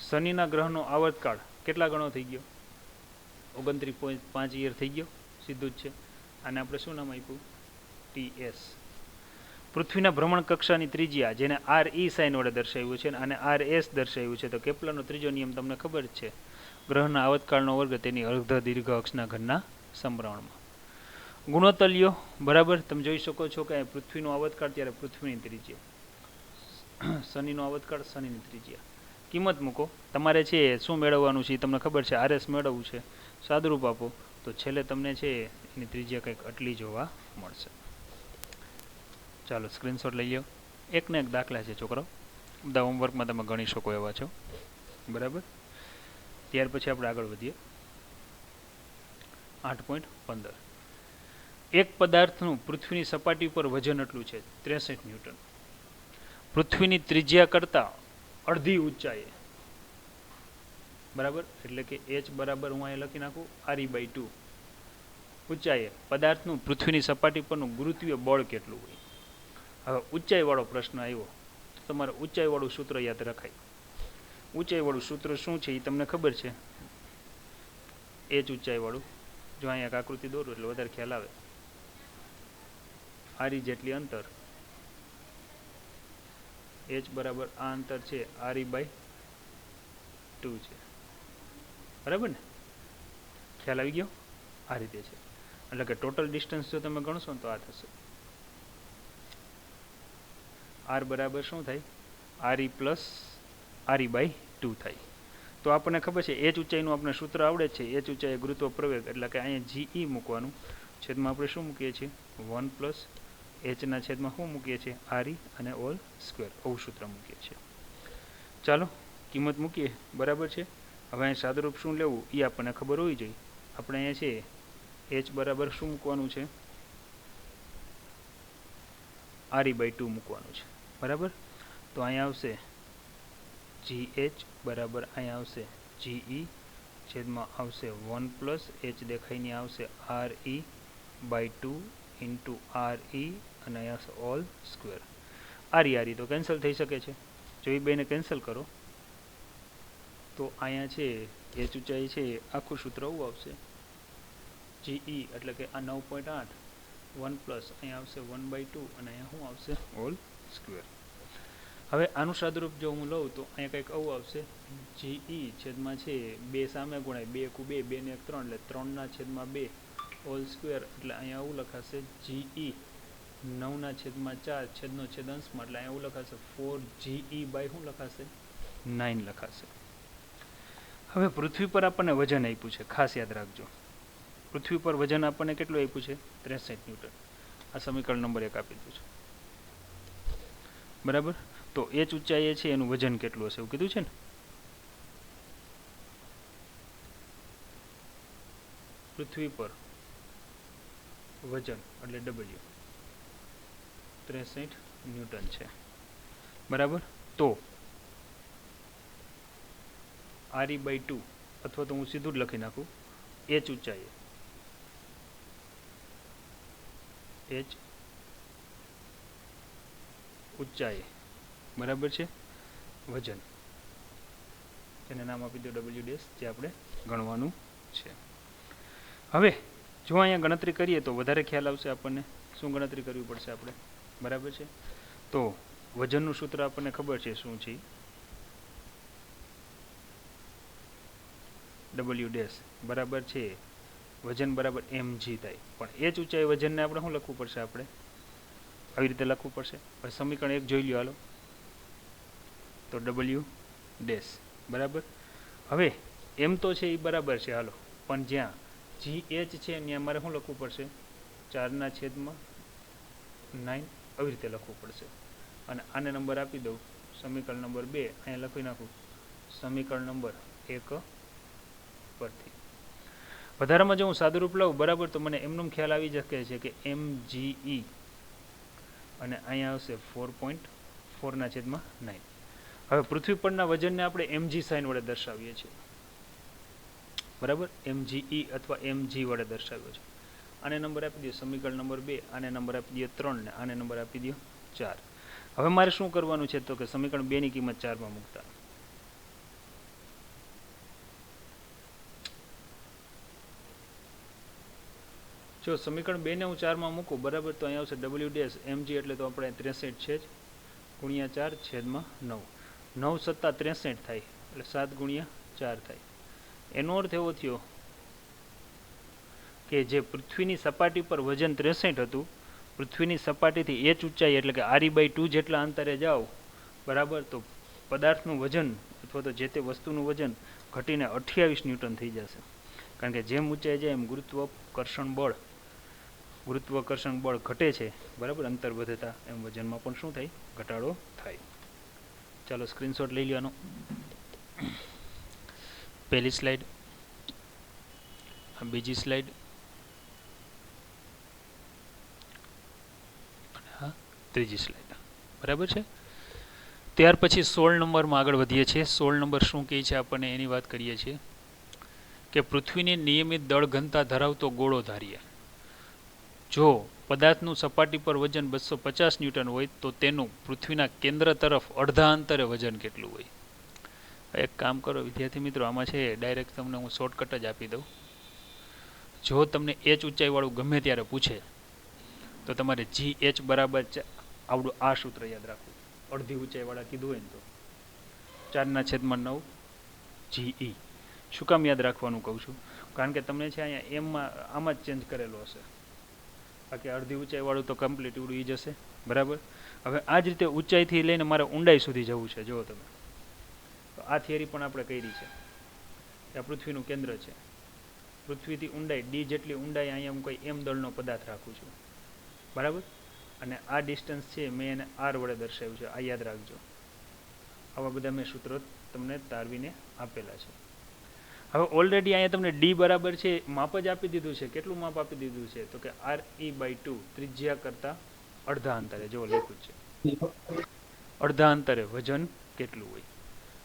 શનિના ગ્રહનો આવતકાળ કેટલા ગણો થઈ ગયો? 29.5 યર થઈ ગયો. સીધું જ છે. આને આપણે શું નામ આપ્યું? TS. પૃથ્વીના ભ્રમણ કક્ષાની ત્રિજ્યા, જેને RE સાઈન વડે દર્શાવ્યું છે અને RS દર્શાવ્યું છે. તો કેપ્લરનો ત્રીજો નિયમ તમને ખબર જ છે. ગ્રહના આવતકાળનો વર્ગ તેની અર્ધ દીર્ઘ અક્ષના ઘનના સમપ્રમાણમાં. ગુણોત્તર લ્યો. બરાબર. તમે જોઈ શકો છો કે પૃથ્વીનો આવતકાળ ત્યારે પૃથ્વીની ત્રિજ્યા, શનિનો આવતકાળ શનિની ત્રિજ્યા. કિંમત મૂકો. તમારે છે શું મેળવવાનું છે? તમને ખબર છે RS મેળવવું છે. સાદુરૂપ આપો તો છેલ્લે તમને છે એની ત્રિજ્યા કંઈક આટલી જોવા મળશે. ચાલો સ્ક્રીનશોટ લઈ લો. એકને એક દાખલા છે છોકરાઓ, બધા હોમવર્કમાં તમે ગણી શકો એવા છો. બરાબર. ત્યાર પછી આપણે આગળ વધીએ. 8.15. એક પદાર્થનું પૃથ્વીની સપાટી પર વજન એટલું છે 63 ન્યૂટન. પૃથ્વીની ત્રિજ્યા કરતાં અડધી ઊંચાઈએ. બરાબર. એટલે કે H બરાબર હું અહીંયા લખી નાખું RE/2 ઊંચાઈએ પદાર્થનું પૃથ્વીની સપાટી પરનું ગુરુત્વીય બળ કેટલું હોય? હવે ઊંચાઈવાળો પ્રશ્ન આવ્યો તો તમારે ઊંચાઈવાળું સૂત્ર યાદ રખાય. ઊંચાઈવાળું સૂત્ર શું છે એ તમને ખબર છે? H ઊંચાઈવાળું. જો અહીંયા એક આકૃતિ દોરું એટલે વધારે ખ્યાલ આવે. RE જેટલી અંતર, H બરાબર આ અંતર છે RE/2 છે. બરાબર ને? ખ્યાલ આવી ગયો? આ રીતે છે. એટલે કે ટોટલ ડિસ્ટન્સ જો તમે ગણશો ને તો આ થશે. R બરાબર શું થાય? RE પ્લસ RE/2 થાય. તો આપણને ખબર છે H ઊંચાઈનું આપણે સૂત્ર આવડે છે. H ઊંચાઈ ગુરુત્વ પ્રવેગ, એટલે કે અહીંયા GE મૂકવાનું. છેદમાં આપણે શું મૂકીએ છીએ? 1 પ્લસ Hના છેદમાં શું મૂકીએ છીએ? RE અને ઓલ સ્ક્વેર. આવું સૂત્ર મૂકીએ છીએ. ચાલો કિંમત મૂકીએ. બરાબર છે. હવે અહીં સાદુરૂપ શું લેવું એ આપણને ખબર હોવી જોઈએ. આપણે અહીંયા છે H બરાબર શું મૂકવાનું છે? RE/2 મૂકવાનું છે. બરાબર. તો અહીંયા આવશે GH બરાબર અહીંયા આવશે GE છેદમાં આવશે 1 પ્લસ H દેખાઈને આવશે RE/2 ઇન્ટુ RE અને અહીંયા આવશે ઓલ સ્ક્વેર. RE તો કેન્સલ થઈ શકે છે. જો એ બેને કેન્સલ કરો તો અહીંયા છે H ઊંચાઈ છે આખું સૂત્ર એવું આવશે GE એટલે કે આ 9.8 1 પ્લસ અહીંયા આવશે 1/2 અને અહીંયા શું આવશે? All square. હવે આનું સાદુરૂપ જો હું લઉં તો અહીંયા કંઈક આવું આવશે GE છેદમાં છે 2 સામે ગુણાય 2 × 2 2 ને 1 3 એટલે 3 છેદમાં 2 ઓલ સ્ક્વેર. એટલે અહીંયા આવું લખાશે GE 9 છેદમાં 4 છેદનો છેદ અંશમાં, એટલે અહીંયા એવું લખાશે 4GE/ શું લખાશે? 9 લખાશે. હવે પૃથ્વી પર આપણને વજન આપ્યું છે. ખાસ યાદ રાખજો, પૃથ્વી પર વજન આપણને કેટલું આપ્યું છે? 63 ન્યૂટન. આ સમીકરણ નંબર 1 આપી દીધું છે. બરાબર. તો H ઊંચાઈએ છે એનું વજન કેટલું હશે એવું કીધું છે ને? પૃથ્વી પર વજન એટલે W 63 ન્યૂટન છે. બરાબર. તો RE/2 અથવા તો હું સીધું જ લખી નાખું H ઊંચાઈએ, H ઊંચાઈ બરાબર છે વજન, એને નામ આપી દો W', જે આપણે ગણવાનું છે. હવે જો અહીંયા ગણતરી કરીએ તો વધારે ખ્યાલ આવશે આપણને. શું ગણતરી કરવી પડશે આપણે? બરાબર છે. તો વજનનું સૂત્ર આપણને ખબર છે શું છે? W' બરાબર છે વજન બરાબર mg થાય. પણ H ઊંચાઈ વજનને આપણે શું લખવું પડશે? આપણે આવી રીતે લખવું પડશે. હવે સમીકરણ 1 જોઈ લ્યો હાલો. તો W' બરાબર. હવે એમ તો છે એ બરાબર છે હાલો, પણ જ્યાં GH છે ત્યાં મારે શું લખવું પડશે? 4/9 આવી રીતે લખવું પડશે. અને આને નંબર આપી દઉં સમીકરણ નંબર 2. અહીંયા લખી નાખું સમીકરણ નંબર 1 પરથી. વધારામાં જો હું સાદુરૂપ લઉં બરાબર તો મને એમનો ખ્યાલ આવી શકે છે કે mge અને અહીંયા આવશે 4.4/9. હવે પૃથ્વી પરના વજનને આપણે mg સાઇન વડે દર્શાવીએ છીએ, બરાબર, mge અથવા mg વડે દર્શાવ્યો છે. આને નંબર આપી દો સમીકરણ નંબર 2, આને નંબર આપી દો 3 ને આને નંબર આપી દો 4. હવે મારે શું કરવાનું છે તો કે સમીકરણ 2 ની કિંમત 4 માં મૂકતા. જો સમીકરણ 2 ને હું 4 માં મૂકું, બરાબર, તો અહીંયા આવશે w ડેશ mg એટલે તો આપણે 63 છે જ, ગુણ્યા 4 છેદમાં 9. 9 સત્તા 63 થાય એટલે 7 ગુણ્યા 4 થાય. એનો અર્થ એવો થયો કે જે પૃથ્વીની સપાટી પર વજન 63 હતું, પૃથ્વીની સપાટીથી h ઊંચાઈ એટલે કે re/2 જેટલા અંતરે જાઓ, બરાબર, તો પદાર્થનું વજન અથવા તો જે તે વસ્તુનું વજન ઘટીને 28 ન્યૂટન થઈ જશે. કારણ કે જેમ ઊંચાઈ જાય એમ ગુરુત્વાકર્ષણ બળ ઘટે છે, બરાબર, અંતર વધતા એમ વજનમાં પણ શું થાય, ઘટાડો થાય. ચાલો સ્ક્રીનશોટ લઈ લેવાનો. પહેલી સ્લાઇડ, બીજી સ્લાઇડ, ત્રીજી સ્લાઇડ, બરાબર છે. ત્યાર પછી 16 નંબરમાં આગળ વધીએ છીએ. 16 નંબર શું કહે છે આપણને એની વાત કરીએ છીએ કે પૃથ્વીની નિયમિત દળ ઘનતા ધરાવતો ગોળો ધારીએ. જો પદાર્થનું સપાટી પર વજન 250 ન્યૂટન હોય તો તેનું પૃથ્વીના કેન્દ્ર તરફ અડધા અંતરે વજન કેટલું હોય? એક કામ કરો વિદ્યાર્થી મિત્રો, આમાં છે ડાયરેક્ટ તમને હું શોર્ટકટ જ આપી દઉં. જો તમને h ઊંચાઈવાળું ગમે ત્યારે પૂછે તો તમારે GH બરાબર આવડું આ સૂત્ર યાદ રાખવું. અડધી ઊંચાઈવાળા કીધું હોય ને તો 4/9 GE. શું કામ યાદ રાખવાનું કહું છું? કારણ કે તમને છે અહીંયા એમમાં આમાં જ ચેન્જ કરેલો હશે, બાકી અડધી ઊંચાઈવાળું તો કમ્પ્લીટ ઉડી જશે, બરાબર. હવે આ જ રીતે ઊંચાઈથી લઈને મારે ઊંડાઈ સુધી જવું છે. જુઓ તમે, તો આ થિયરી પણ આપણે કરી છે કે આ પૃથ્વીનું કેન્દ્ર છે, પૃથ્વીથી ઊંડાઈ d જેટલી ઊંડાઈ અહીંયા હું કોઈ m દળનો પદાર્થ રાખું છું, બરાબર, અને આ ડિસ્ટન્સ છે મેં એને r વડે દર્શાવ્યું છે, આ યાદ રાખજો. આવા બધા મેં સૂત્રો તમને તારવીને આપેલા છે. હવે ઓલરેડી અહીંયા તમને d બરાબર છે માપ જ આપી દીધું છે. કેટલું માપ આપી દીધું છે તો કે re/2, ત્રિજ્યા કરતાં અડધા અંતરે, જો લખ્યું છે અડધા અંતરે વજન કેટલું હોય.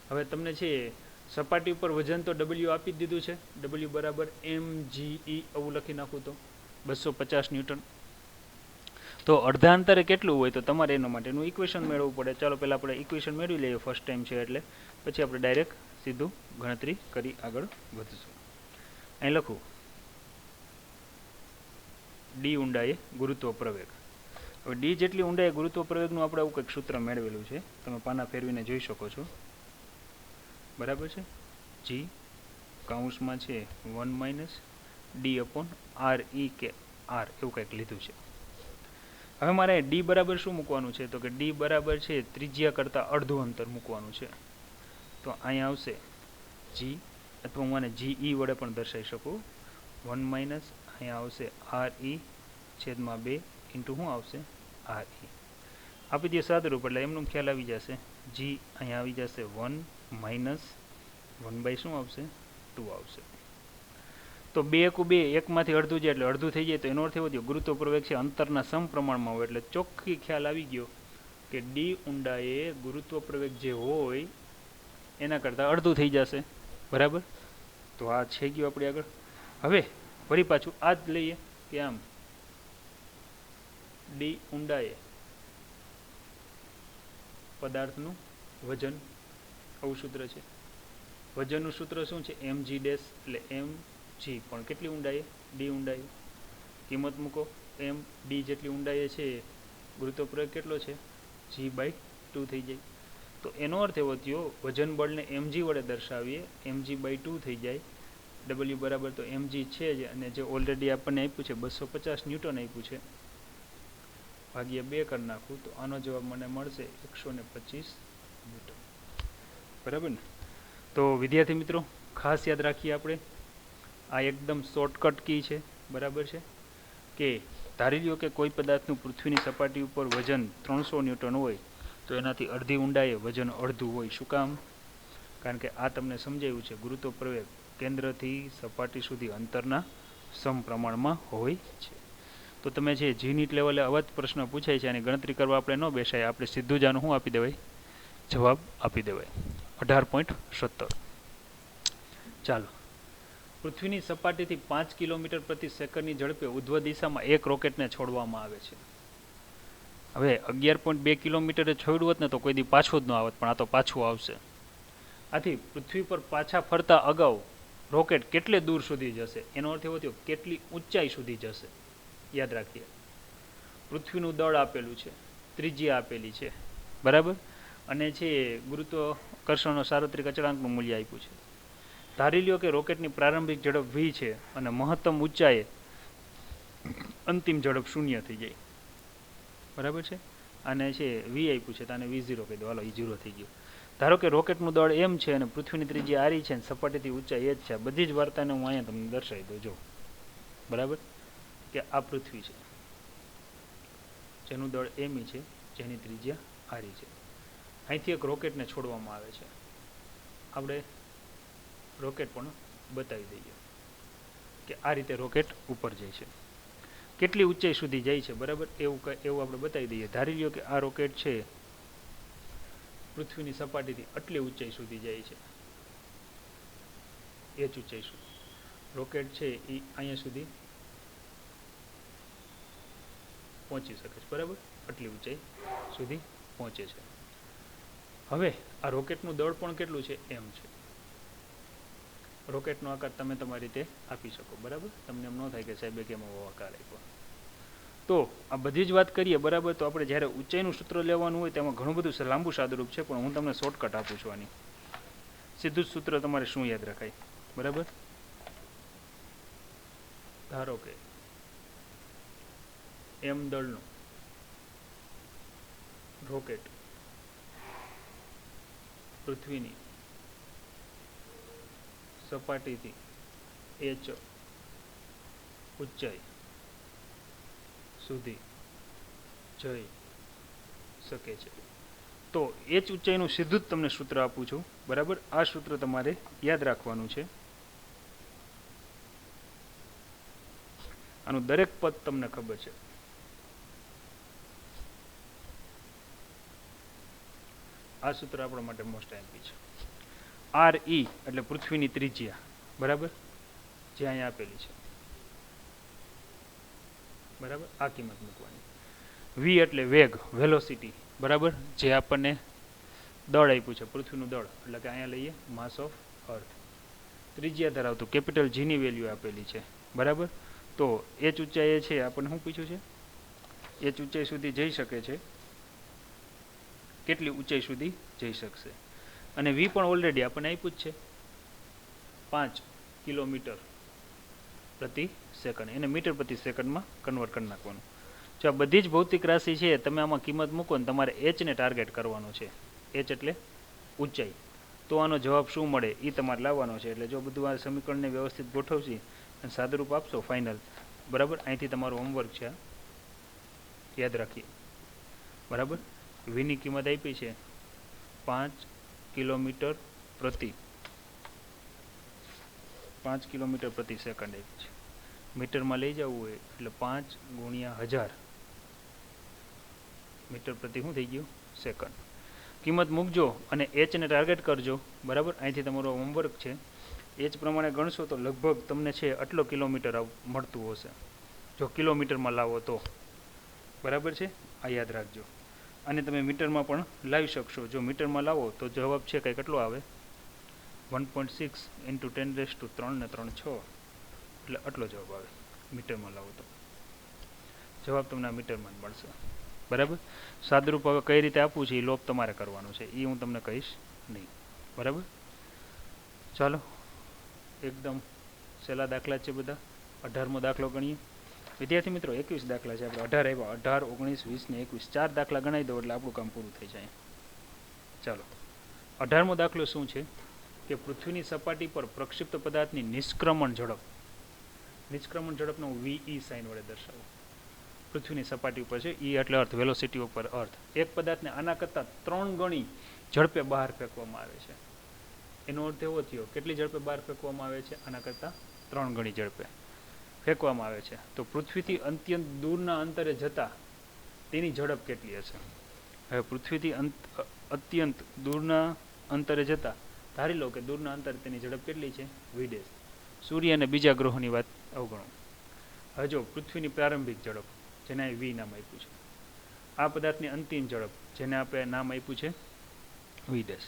હવે તમને છે સપાટી ઉપર વજન તો w આપી જ દીધું છે, w બરાબર mge આવું લખી નાખું તો 250 ન્યૂટન. તો અડધા અંતરે કેટલું હોય તો તમારે એના માટેનું ઇક્વેશન મેળવવું પડે. ચાલો પહેલાં આપણે ઇક્વેશન મેળવી લઈએ, ફર્સ્ટ ટાઈમ છે એટલે, પછી આપણે ડાયરેક્ટ સીધું ગણતરી કરી આગળ વધશું. અહીં લખું d ઊંડાઈએ ગુરુત્વ પ્રવેગ. હવે d જેટલી ઊંડાઈએ ગુરુત્વ પ્રવેગનું આપણે આવું કંઈક સૂત્ર મેળવેલું છે, તમે પાના ફેરવીને જોઈ શકો છો, બરાબર છે. g કૌંસમાં છે 1 - d/re કે r એવું કંઈક લીધું છે. હવે મારે d બરાબર શું મૂકવાનું છે તો કે d બરાબર છે ત્રિજ્યા કરતાં અડધું અંતર મૂકવાનું છે. તો અહીંયા આવશે g, અથવા હું આને ge વડે પણ દર્શાવી શકું. 1 - અહીંયા આવશે re/2 ઇન્ટુ શું આવશે re. આપી દઈએ સાદુરૂપ એટલે એમનો ખ્યાલ આવી જશે. g અહીંયા આવી જશે 1 - 1 શું આવશે 2 આવશે. તો 2 × 2 એકમાંથી અડધું જાય એટલે અડધું થઈ જાય. તો એનો અર્થ એવો થયો ગુરુત્વ પ્રવેગ છે અંતરના સમપ્રમાણમાં હોય, એટલે ચોખ્ખી ખ્યાલ આવી ગયો કે d ઊંડાઈએ ગુરુત્વ પ્રવેગ જે હોય એના કરતાં અડધું થઈ જશે, બરાબર. તો આ છે ગયું આપણે આગળ. હવે ફરી પાછું આ જ લઈએ કે આમ d ઊંડાઈએ પદાર્થનું વજન, આવું સૂત્ર છે. વજનનું સૂત્ર શું છે mg ડેશ, એટલે mg પણ કેટલી ઊંડાઈએ d ઊંડાઈએ, કિંમત મૂકો m d જેટલી ઊંડાઈએ છે ગુરુત્વ પ્રવેગ કેટલો છે g/2 થઈ જાય. તો એનો અર્થ એવો થયો વજન બળને mg વડે દર્શાવીએ, mg/2 થઈ જાય. w બરાબર તો mg છે જ, અને જે ઓલરેડી આપણને આપ્યું છે 250 ન્યૂટન આપ્યું છે, ભાગ્યા 2 કરી નાખું તો આનો જવાબ મને મળશે 125 ન્યૂટન, બરાબર ને. તો વિદ્યાર્થી મિત્રો ખાસ યાદ રાખીએ આપણે, આ એકદમ શોર્ટકટ કી છે, બરાબર છે. કે ધારી લ્યો કે કોઈ પદાર્થનું પૃથ્વીની સપાટી ઉપર વજન 300 ન્યૂટન હોય તો એનાથી અડધી ઊંડાઈએ વજન અડધું હોય. શું કામ? કારણ કે આ તમને સમજાયું છે ગુરુત્વ પ્રવેગ કેન્દ્રથી સપાટી સુધી અંતરના સમપ્રમાણમાં હોય છે. તો તમે જે જીનીટ લેવલે આવા જ પ્રશ્ન પૂછાય છે, અને ગણતરી કરવા આપણે ન બેસાય, આપણે સીધું જ આનું શું આપી દેવાય જવાબ આપી દેવાય. 18.17. ચાલો, પૃથ્વીની સપાટીથી 5 કિલોમીટર પ્રતિ સેકન્ડની ઝડપે ઉધ્વ દિશામાં એક રોકેટને છોડવામાં આવે છે. હવે 11.2 કિલોમીટરે છોડ્યું હોત ને તો કોઈ દી પાછું જ ન આવત, પણ આ તો પાછું આવશે. આથી પૃથ્વી પર પાછા ફરતા અગાઉ રોકેટ કેટલે દૂર સુધી જશે, એનો અર્થ એવો થયો કેટલી ઊંચાઈ સુધી જશે. યાદ રાખીએ, પૃથ્વીનું દળ આપેલું છે, ત્રિજ્યા આપેલી છે, બરાબર, અને છે ગુરુત્વાકર્ષણનો સાર્વત્રિક અચળાંકનું મૂલ્ય આપ્યું છે. ધારી લ્યો કે રોકેટની પ્રારંભિક ઝડપ v છે અને મહત્તમ ઊંચાઈએ અંતિમ ઝડપ 0 થઈ જાય, બરાબર છે. આને છે v આપ્યું છે તો આને v0 કહી દો, હાલો એ 0 થઈ ગયો. ધારો કે રોકેટનું દળ m છે અને પૃથ્વીની ત્રિજ્યા આરી છે અને સપાટીથી ઊંચાઈ h છે. બધી જ વાર્તાને હું અહીંયા તમને દર્શાવી દઉં, જો, બરાબર, કે આ પૃથ્વી છે જેનું દળ m છે, જેની ત્રિજ્યા આરી છે. અહીંથી એક રોકેટને છોડવામાં આવે છે. આપણે રોકેટ પણ બતાવી દઈએ કે આ રીતે રોકેટ ઉપર જાય છે, કેટલી ઊંચાઈ સુધી જાય છે, બરાબર, એવું આપણે બતાવી દઈએ. ધારી લ્યો કે આ રોકેટ છે પૃથ્વીની સપાટીથી આટલી ઊંચાઈ સુધી જાય છે, એ જ ઊંચાઈ સુધી રોકેટ છે એ અહીંયા સુધી પહોંચી શકે છે, બરાબર, આટલી ઊંચાઈ સુધી પહોંચે છે. હવે આ રોકેટનું દળ પણ કેટલું છે, એમ છે. રોકેટનો આકાર તમે તમારી રીતે આપી શકો, બરાબર, તમને એમ ન થાય કે સાહેબે કેમ એવો આકાર આપ્યો. તો આ બધી જ વાત કરીએ, બરાબર, તો આપણે જ્યારે ઊંચાઈનું સૂત્ર લેવાનું હોય તેમાં ઘણું બધું લાંબુ સાદુરૂપ છે, પણ હું તમને શોર્ટકટ આપું છું. આની સીધું જ સૂત્ર તમારે શું યાદ રખાય, બરાબર. ધારો કે m દળનું રોકેટ પૃથ્વીની સપાટીથી h ઊંચાઈ સુધી જઈ શકે છે. તો h ઊંચાઈનું સીધું જ તમને સૂત્ર આપું છું, બરાબર. આ સૂત્ર તમારે યાદ રાખવાનું છે. આનું દરેક પદ તમને ખબર છે. આ સૂત્ર આપણા માટે મોસ્ટ આઈમ્પી છે. r e એટલે પૃથ્વીની ત્રિજ્યા, બરાબર, જે અહીંયા આપેલી છે, બરાબર, આ કિંમત મૂકવાની. v એટલે વેગ, વેલોસિટી, બરાબર, જે આપણને દળ આપ્યું છે, પૃથ્વીનું દળ, એટલે કે અહીંયા લઈએ માસ ઓફ અર્થ. ત્રિજ્યા ધરાવતું કેપિટલ g ની વેલ્યુ આપેલી છે, બરાબર. તો h ઊંચાઈ છે, આપણને શું પૂછ્યું છે, h ઊંચાઈ સુધી જઈ શકે છે, કેટલી ઊંચાઈ સુધી જઈ શકશે. અને v પણ ઓલરેડી આપણને આપ્યું જ છે, 5 કિલોમીટર પ્રતિ સેકન્ડ. એને મીટર પ્રતિ સેકન્ડમાં કન્વર્ટ કરી નાખવાનું. જો આ બધી જ ભૌતિક રાશિ છે, તમે આમાં કિંમત મૂકો ને તમારે h ને ટાર્ગેટ કરવાનો છે. h એટલે ઊંચાઈ. તો આનો જવાબ શું મળે એ તમારે લાવવાનો છે. એટલે જો બધું આ સમીકરણને વ્યવસ્થિત ગોઠવશી અને સાદુરૂપ આપશો ફાઇનલ, બરાબર, અહીંથી તમારું હોમવર્ક છે, યાદ રાખીએ, બરાબર. વીની કિંમત આપી છે 5 કિલોમીટર પ્રતિ સેકન્ડ આપી છે. મીટરમાં લઈ જવું હોય એટલે 5 ગુણ્યા 1000 મીટર પ્રતિ શું થઈ ગયું, સેકન્ડ. કિંમત મૂકજો અને h ને ટાર્ગેટ કરજો, બરાબર. અહીંથી તમારો હોમવર્ક છે. h પ્રમાણે ગણશો તો લગભગ તમને છે આટલો કિલોમીટર મળતું હશે, જો કિલોમીટરમાં લાવો તો, બરાબર છે. આ યાદ રાખજો. અને તમે મીટરમાં પણ લાવી શકશો. જો મીટરમાં લાવો તો જવાબ છે કંઈ કેટલો આવે, 1.6 × 10⁻³ ને 3 6, એટલે આટલો જવાબ આવે મીટરમાં લાવો તો. જવાબ તમને આ મીટરમાં જ મળશે, બરાબર. સાદુરૂપ હવે કઈ રીતે આપવું છે એ લોપ તમારે કરવાનો છે, એ હું તમને કહીશ નહીં, બરાબર. ચાલો, એકદમ સહેલા દાખલા છે બધા. 18મો દાખલો ગણીએ. વિદ્યાર્થી મિત્રો, 21 દાખલા છે. આપણે 18 આવ્યા, 18, 19, 20 ને 21, 4 દાખલા ગણાવી દો એટલે આપણું કામ પૂરું થઈ જાય. ચાલો, 18મો દાખલો શું છે કે પૃથ્વીની સપાટી પર પ્રક્ષિપ્ત પદાર્થની નિષ્ક્રમણ ઝડપનો હું VE સાઇન વડે દર્શાવું. પૃથ્વીની સપાટી ઉપર છે, E એટલે અર્થ, વેલોસિટી ઉપર અર્થ. એક પદાર્થને આના કરતાં 3 ગણી ઝડપે બહાર ફેંકવામાં આવે છે. એનો અર્થ એવો થયો, કેટલી ઝડપે બહાર ફેંકવામાં આવે છે, આના કરતાં 3 ગણી ઝડપે ફેંકવામાં આવે છે. તો પૃથ્વીથી અત્યંત દૂરના અંતરે જતા તેની ઝડપ કેટલી હશે. હવે પૃથ્વીથી અત્યંત દૂરના અંતરે જતા ધારી લો કે દૂરના અંતરે તેની ઝડપ કેટલી છે v ડેશ. સૂર્ય અને બીજા ગ્રહોની વાત અવગણો. હવે જો પૃથ્વીની પ્રારંભિક ઝડપ જેને અહીં v નામ આપ્યું છે, આ પદાર્થની અંતિમ ઝડપ જેને આપણે નામ આપ્યું છે v ડેશ.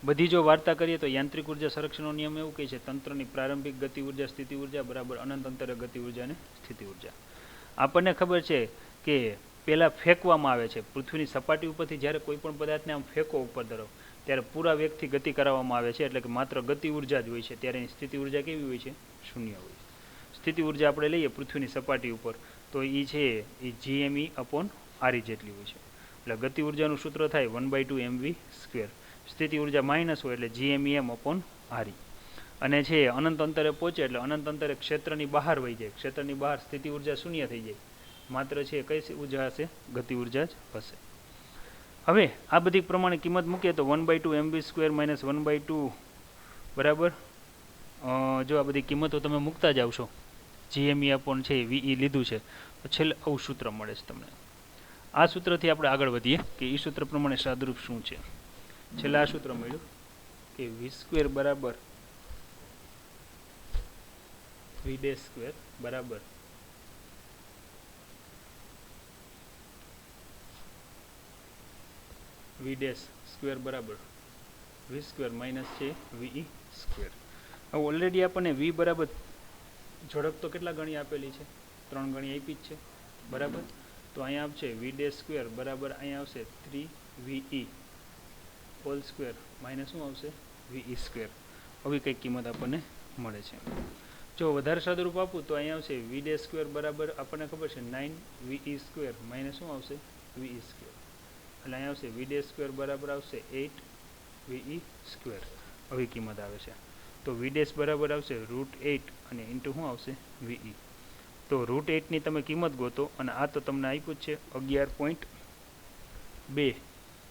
બધી જો વાર્તા કરીએ તો યાંત્રિક ઉર્જા સંરક્ષણનો નિયમ એવું કહે છે તંત્રની પ્રારંભિક ગતિ ઉર્જા સ્થિતિ ઉર્જા બરાબર અનંત અંતરે ગતિ ઉર્જા અને સ્થિતિ ઉર્જા. આપણને ખબર છે કે પહેલાં ફેંકવામાં આવે છે પૃથ્વીની સપાટી ઉપરથી જ્યારે કોઈ પણ પદાર્થને આમ ફેંકો ઉપર તરફ ત્યારે પૂરા વેગથી ગતિ કરાવવામાં આવે છે, એટલે કે માત્ર ગતિ ઉર્જા જ હોય છે. ત્યારે એની સ્થિતિ ઉર્જા કેવી હોય છે? શૂન્ય હોય છે. સ્થિતિ ઉર્જા આપણે લઈએ પૃથ્વીની સપાટી ઉપર તો એ છે એ GME અપોન RE જેટલી હોય છે. એટલે ગતિ ઉર્જાનું સૂત્ર થાય 1/2 mv². સ્થિતિ ઉર્જા માઇનસ હોય એટલે GMEM અપોન RE. અને છે અનંત અંતરે પહોંચે એટલે અનંત અંતરે ક્ષેત્રની બહાર વહી જાય. ક્ષેત્રની બહાર સ્થિતિ ઉર્જા શૂન્ય થઈ જાય. માત્ર છે કઈ ઉર્જા હશે? ગતિ ઉર્જા જ હશે. હવે આ બધી પ્રમાણે કિંમત મૂકીએ તો 1/2 mv² માઇનસ 1/2 બરાબર જો આ બધી કિંમતો તમે મૂકતા જાવ છો, GME અપોન છે VE લીધું છે તો છેલ્લે આવું સૂત્ર મળે છે તમને. આ સૂત્રથી આપણે આગળ વધીએ કે એ સૂત્ર પ્રમાણે સાદુરૂપ શું છે. છેલ્લે આ સૂત્ર મળ્યું કે v² બરાબર v ડેશ સ્ક્વેર બરાબર v ડેશ સ્ક્વેર બરાબર v² માઇનસ છે VE². હવે ઓલરેડી આપણને v બરાબર ઝડપ તો કેટલા ગણી આપેલી છે? 3 ગણી આપી જ છે બરાબર. તો અહીંયા આવશે v ડેશ સ્ક્વેર બરાબર અહીંયા આવશે 3VE હોલ સ્ક્વેર માઇનસ શું આવશે? VE². આવી કંઈક કિંમત આપણને મળે છે. જો વધારે સાદુરૂપ આપું તો અહીંયા આવશે v ડેશ સ્ક્વેર બરાબર આપણને ખબર છે 9VE² માઇનસ શું આવશે? VE². એટલે અહીંયા આવશે v ડેશ સ્ક્વેર બરાબર આવશે 8VE². આવી કિંમત આવે છે. તો v ડેશ બરાબર આવશે √8 અને ઇન્ટુ શું આવશે? VE. તો √8ની તમે કિંમત ગોતો અને આ તો તમને આપ્યું જ છે 11.2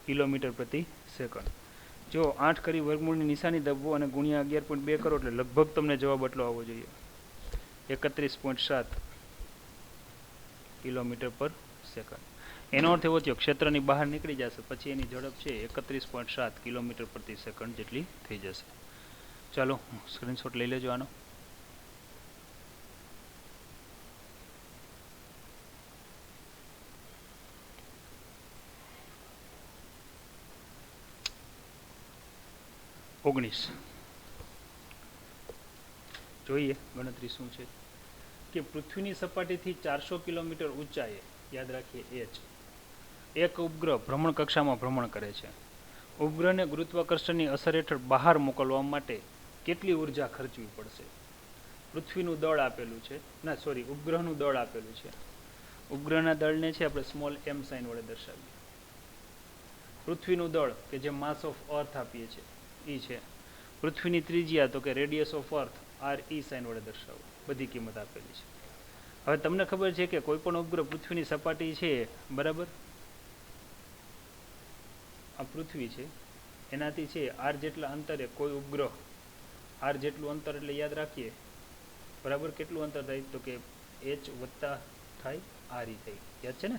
કિલોમીટર પ્રતિ સેકન્ડ. જો 8 કરી વર્ગમૂળની નિશાની દબવો અને ગુણ્યા 11.2 કરો એટલે લગભગ તમને જવાબ એટલો આવવો જોઈએ 31.7 કિલોમીટર પર સેકન્ડ. એનો અર્થ એવો થયો ક્ષેત્રની બહાર નીકળી જશે પછી એની ઝડપ છે 31.7 કિલોમીટર પ્રતિ સેકન્ડ જેટલી થઈ જશે. ચાલો સ્ક્રીનશોટ લઈ લેજો આનો. જોઈએ ગણતરી શું છે કે પૃથ્વીની સપાટીથી 400 કિલોમીટર ઊંચાઈએ યાદ રાખીએ h એક ઉપગ્રહ ભ્રમણ કક્ષામાં ભ્રમણ કરે છે. ઉપગ્રહને ગુરુત્વાકર્ષણની અસર હેઠળ બહાર મોકલવા માટે કેટલી ઉર્જા ખર્ચવી પડશે? પૃથ્વીનું દળ આપેલું છે ઉપગ્રહનું દળ આપેલું છે. ઉપગ્રહના દળને છે આપણે સ્મોલ m સાઇન વડે દર્શાવીએ. પૃથ્વીનું દળ કે જે માસ ઓફ અર્થ આપીએ છીએ એ છે. પૃથ્વીની ત્રિજ્યા તો કે radius of earth RE sign વડે દર્શાવો. બધી કિંમત આપેલી છે. હવે તમને ખબર છે કે કોઈ પણ ઉપગ્રહ પૃથ્વીની સપાટી છે બરાબર આ પૃથ્વી છે એનાથી છે r જેટલા અંતરે કોઈ ઉપગ્રહ r જેટલું અંતર એટલે યાદ રાખીએ બરાબર કેટલું અંતર થાય તો કે h વત્તા થાય RE થાય યાદ છે ને